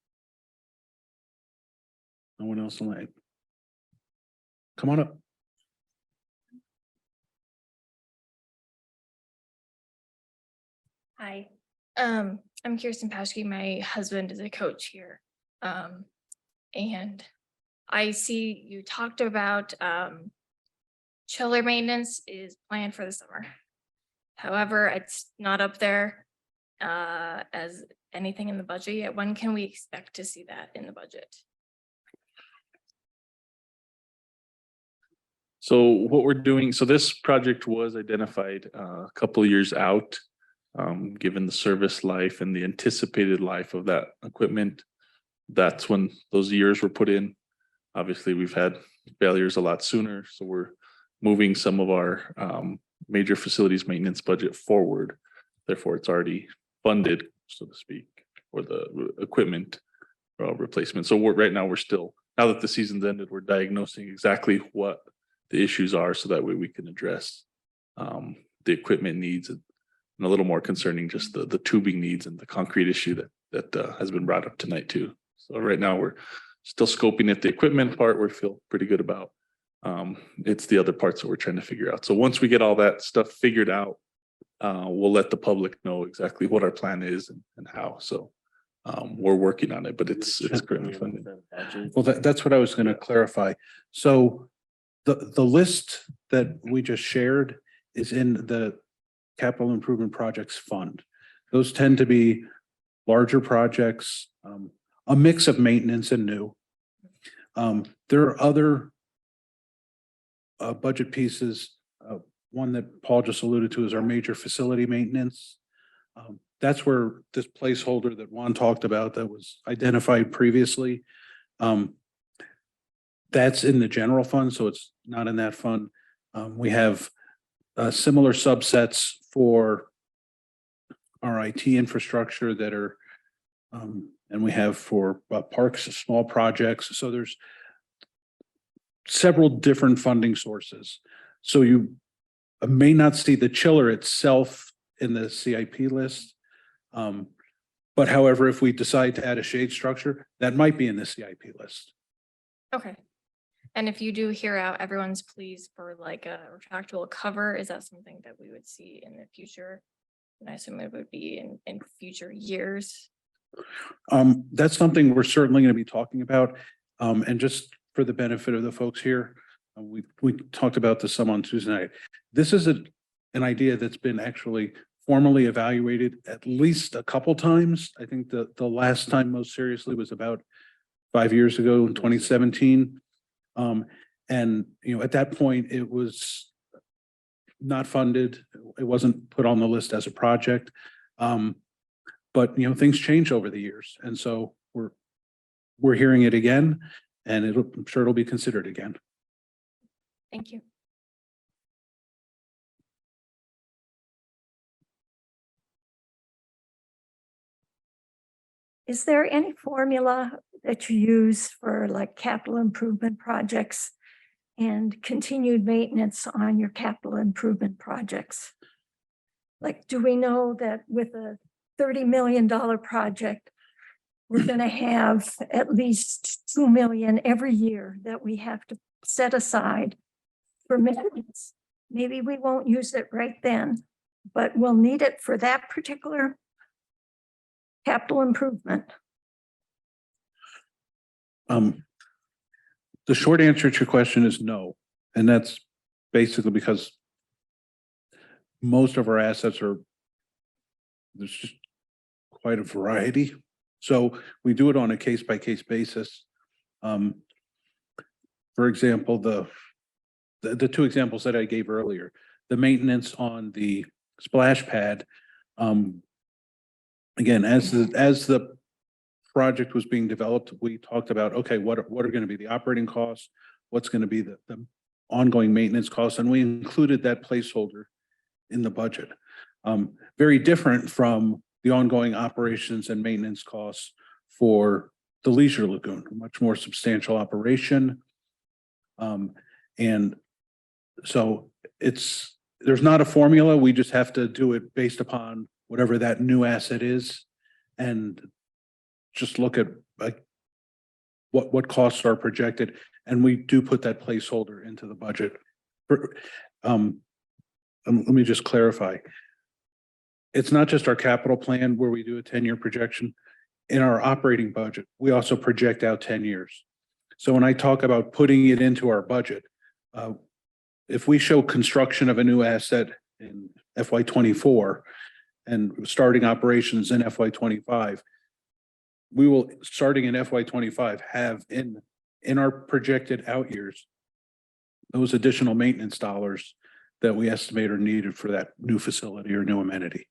No one else online. Come on up. Hi, I'm Kirsten Paschke. My husband is a coach here. And I see you talked about chiller maintenance is planned for the summer. However, it's not up there as anything in the budget yet. When can we expect to see that in the budget? So what we're doing, so this project was identified a couple of years out, given the service life and the anticipated life of that equipment. That's when those years were put in. Obviously, we've had failures a lot sooner, so we're moving some of our major facilities maintenance budget forward. Therefore, it's already funded, so to speak, for the equipment replacement. So right now we're still, now that the season's ended, we're diagnosing exactly what the issues are, so that way we can address the equipment needs, and a little more concerning just the tubing needs and the concrete issue that has been brought up tonight too. So right now we're still scoping it. The equipment part we feel pretty good about. It's the other parts that we're trying to figure out. So once we get all that stuff figured out, we'll let the public know exactly what our plan is and how. So we're working on it, but it's currently funded. Well, that's what I was going to clarify. So the list that we just shared is in the Capital Improvement Projects Fund. Those tend to be larger projects, a mix of maintenance and new. There are other budget pieces. One that Paul just alluded to is our major facility maintenance. That's where this placeholder that Juan talked about that was identified previously. That's in the general fund, so it's not in that fund. We have similar subsets for our IT infrastructure that are, and we have for parks, small projects. So there's several different funding sources. So you may not see the chiller itself in the CIP list. But however, if we decide to add a shade structure, that might be in the CIP list. Okay. And if you do hear out everyone's pleas for like a retractable cover, is that something that we would see in the future? And I assume it would be in future years. That's something we're certainly going to be talking about. And just for the benefit of the folks here, we talked about this some on Tuesday night. This is an idea that's been actually formally evaluated at least a couple times. I think the last time most seriously was about 5 years ago in 2017. And at that point it was not funded. It wasn't put on the list as a project. But things change over the years. And so we're hearing it again, and I'm sure it'll be considered again. Thank you. Is there any formula that you use for like capital improvement projects and continued maintenance on your capital improvement projects? Like, do we know that with a $30 million project, we're going to have at least 2 million every year that we have to set aside for maintenance? Maybe we won't use it right then, but we'll need it for that particular capital improvement. The short answer to your question is no. And that's basically because most of our assets there's just quite a variety. So we do it on a case-by-case basis. For example, the two examples that I gave earlier, the maintenance on the splash pad, again, as the project was being developed, we talked about, okay, what are going to be the operating costs? What's going to be the ongoing maintenance costs? And we included that placeholder in the budget. Very different from the ongoing operations and maintenance costs for the Leisure Lagoon, a much more substantial operation. And so there's not a formula. We just have to do it based upon whatever that new asset is, and just look at what costs are projected. And we do put that placeholder into the budget. Let me just clarify. It's not just our capital plan where we do a 10-year projection. In our operating budget, we also project out 10 years. So when I talk about putting it into our budget, if we show construction of a new asset in FY24 and starting operations in FY25, we will, starting in FY25, have in our projected out years those additional maintenance dollars that we estimate are needed for that new facility or new amenity.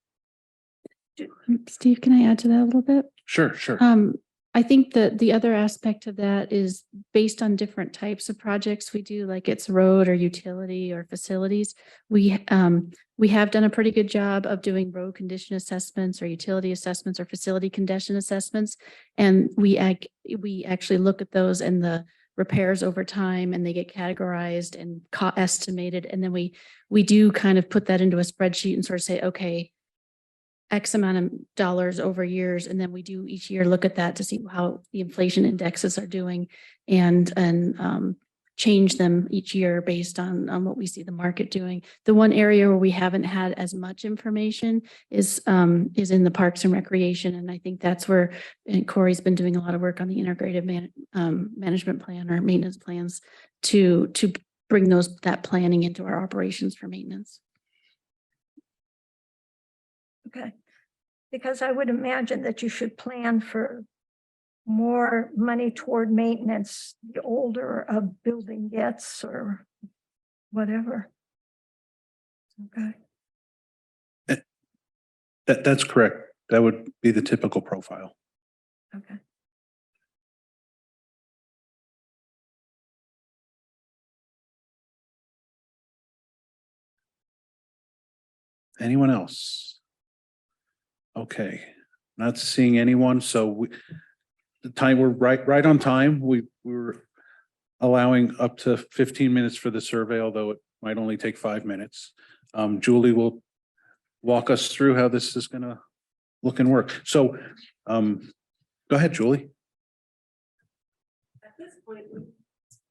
Steve, can I add to that a little bit? Sure. I think that the other aspect of that is based on different types of projects we do, like it's road or utility or facilities. We have done a pretty good job of doing road condition assessments or utility assessments or facility condition assessments. And we actually look at those and the repairs over time, and they get categorized and estimated. And then we do kind of put that into a spreadsheet and sort of say, okay, X amount of dollars over years. And then we do each year look at that to see how the inflation indexes are doing and change them each year based on what we see the market doing. The one area where we haven't had as much information is in the parks and recreation. And I think that's where Corey's been doing a lot of work on the integrated management plan or maintenance plans to bring that planning into our operations for maintenance. Okay, because I would imagine that you should plan for more money toward maintenance the older a building gets or whatever. Okay. That's correct. That would be the typical profile. Okay. Anyone else? Okay, not seeing anyone, so the time, we're right on time. We were allowing up to 15 minutes for the survey, although it might only take 5 minutes. Julie will walk us through how this is gonna look and work. So, go ahead, Julie. At this point,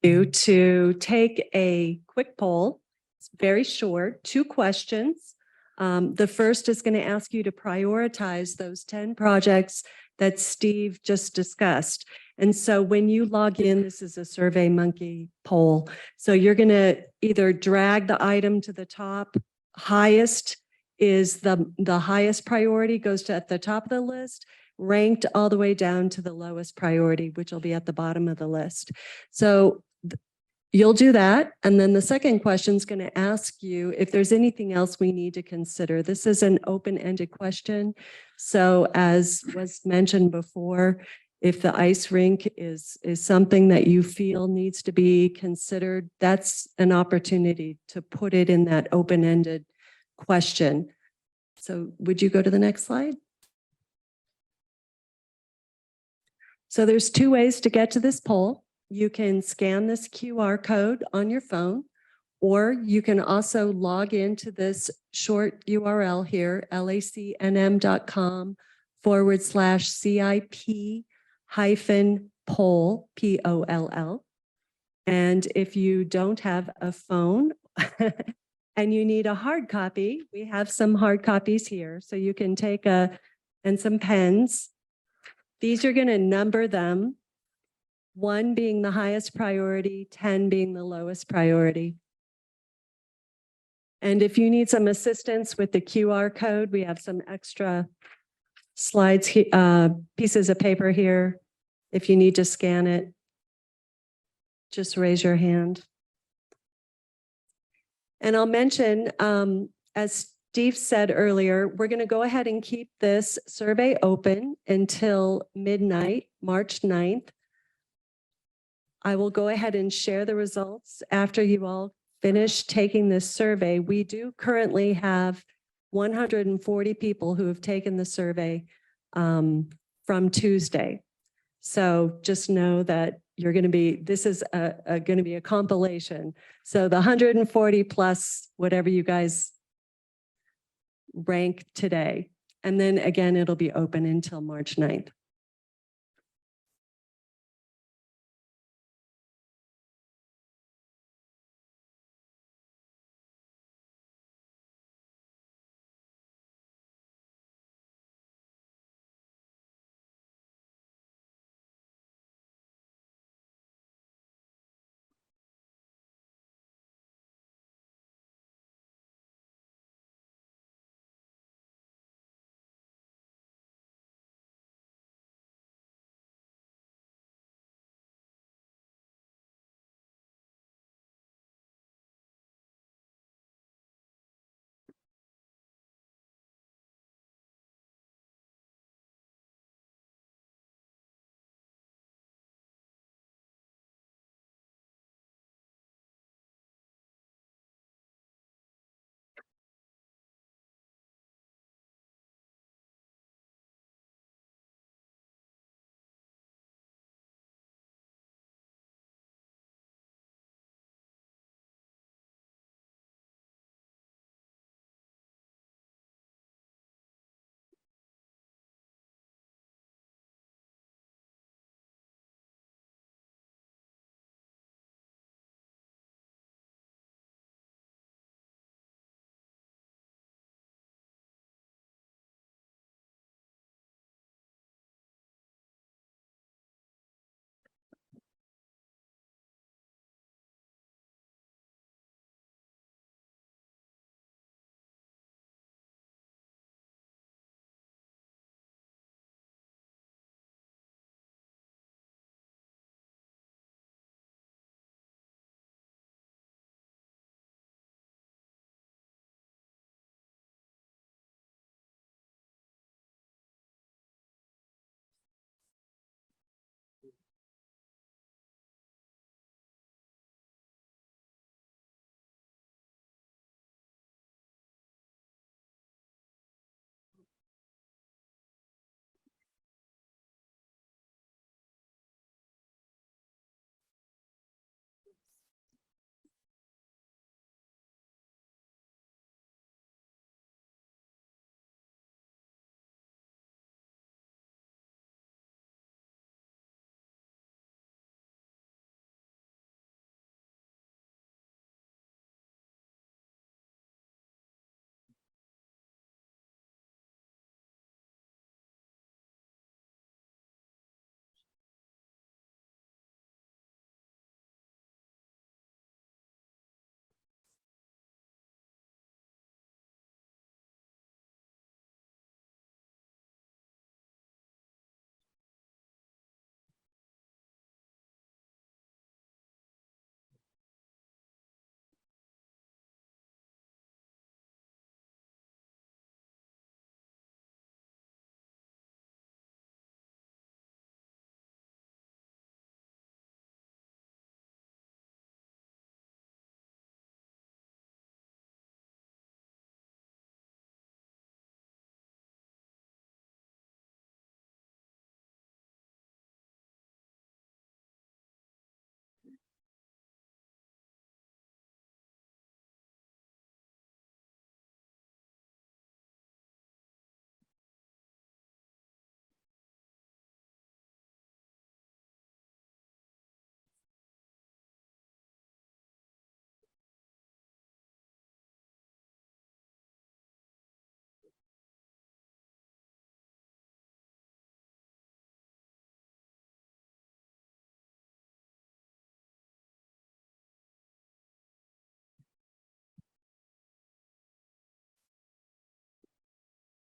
you to take a quick poll. It's very short, 2 questions. The first is going to ask you to prioritize those 10 projects that Steve just discussed. And so when you log in, this is a Survey Monkey poll. So you're going to either drag the item to the top. Highest is the highest priority, goes to at the top of the list, ranked all the way down to the lowest priority, which will be at the bottom of the list. So you'll do that. And then the second question is going to ask you if there's anything else we need to consider. This is an open-ended question. So as was mentioned before, if the ice rink is something that you feel needs to be considered, that's an opportunity to put it in that open-ended question. So would you go to the next slide? So there's 2 ways to get to this poll. You can scan this QR code on your phone, or you can also log into this short URL here, lacnm.com/CIP-poll, POLL. And if you don't have a phone and you need a hard copy, we have some hard copies here. So you can take and some pens. These are going to number them, 1 being the highest priority, 10 being the lowest priority. And if you need some assistance with the QR code, we have some extra slides, pieces of paper here. If you need to scan it, just raise your hand. And I'll mention, as Steve said earlier, we're going to go ahead and keep this survey open until midnight, March 9th. I will go ahead and share the results after you all finish taking this survey. We do currently have 140 people who have taken the survey from Tuesday. So just know that you're going to be, this is going to be a compilation. So the 140 plus whatever you guys rank today. And then again, it'll be open until March 9th.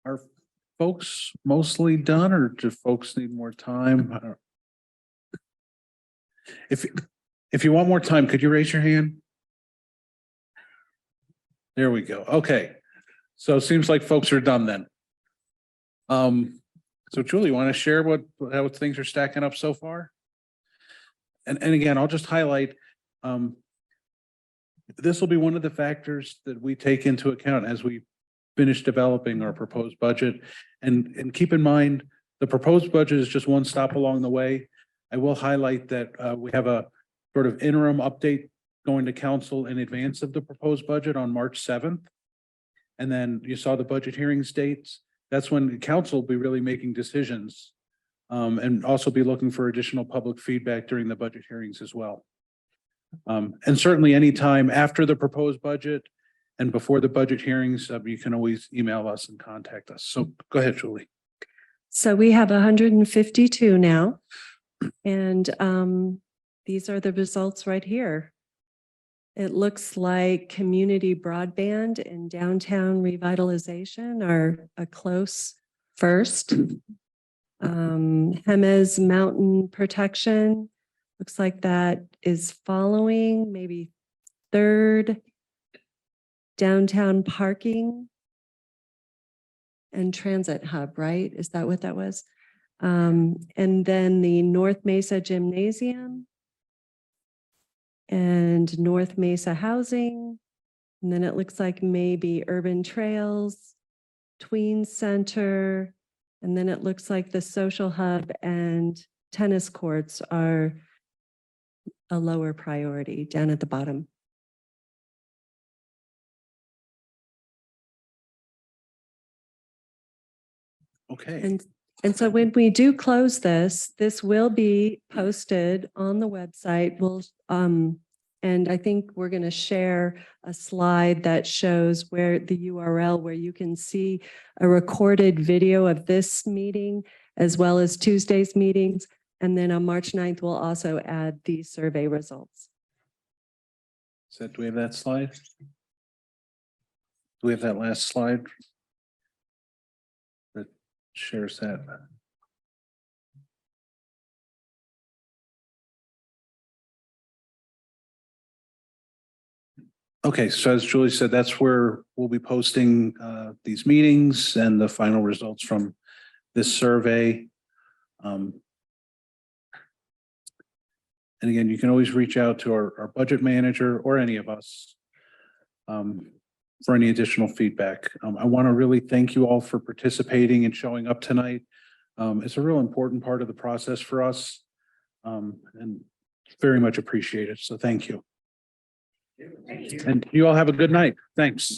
Are folks mostly done or do folks need more time? I don't- If you want more time, could you raise your hand? There we go. Okay. So it seems like folks are done then. So Julie, you want to share how things are stacking up so far? And again, I'll just highlight, this will be one of the factors that we take into account as we finish developing our proposed budget. And keep in mind, the proposed budget is just one stop along the way. I will highlight that we have a sort of interim update going to council in advance of the proposed budget on March 7th. And then you saw the budget hearings dates. That's when the council will be really making decisions and also be looking for additional public feedback during the budget hearings as well. And certainly anytime after the proposed budget and before the budget hearings, you can always email us and contact us. So go ahead, Julie. So we have 152 now. And these are the results right here. It looks like community broadband and downtown revitalization are a close first. Jemez Mountain Protection looks like that is following, maybe third. Downtown parking and transit hub, right? Is that what that was? And then the North Mesa Gymnasium and North Mesa Housing. And then it looks like maybe Urban Trails, Tween Center, and then it looks like the social hub and tennis courts are a lower priority down at the bottom. Okay. And so when we do close this, this will be posted on the website. And I think we're going to share a slide that shows where the URL where you can see a recorded video of this meeting as well as Tuesday's meetings. And then on March 9th, we'll also add the survey results. Do we have that slide? Do we have that last slide? That shares that. Okay, so as Julie said, that's where we'll be posting these meetings and the final results from this survey. And again, you can always reach out to our budget manager or any of us for any additional feedback. I want to really thank you all for participating and showing up tonight. It's a real important part of the process for us and very much appreciated. So thank you. And you all have a good night. Thanks.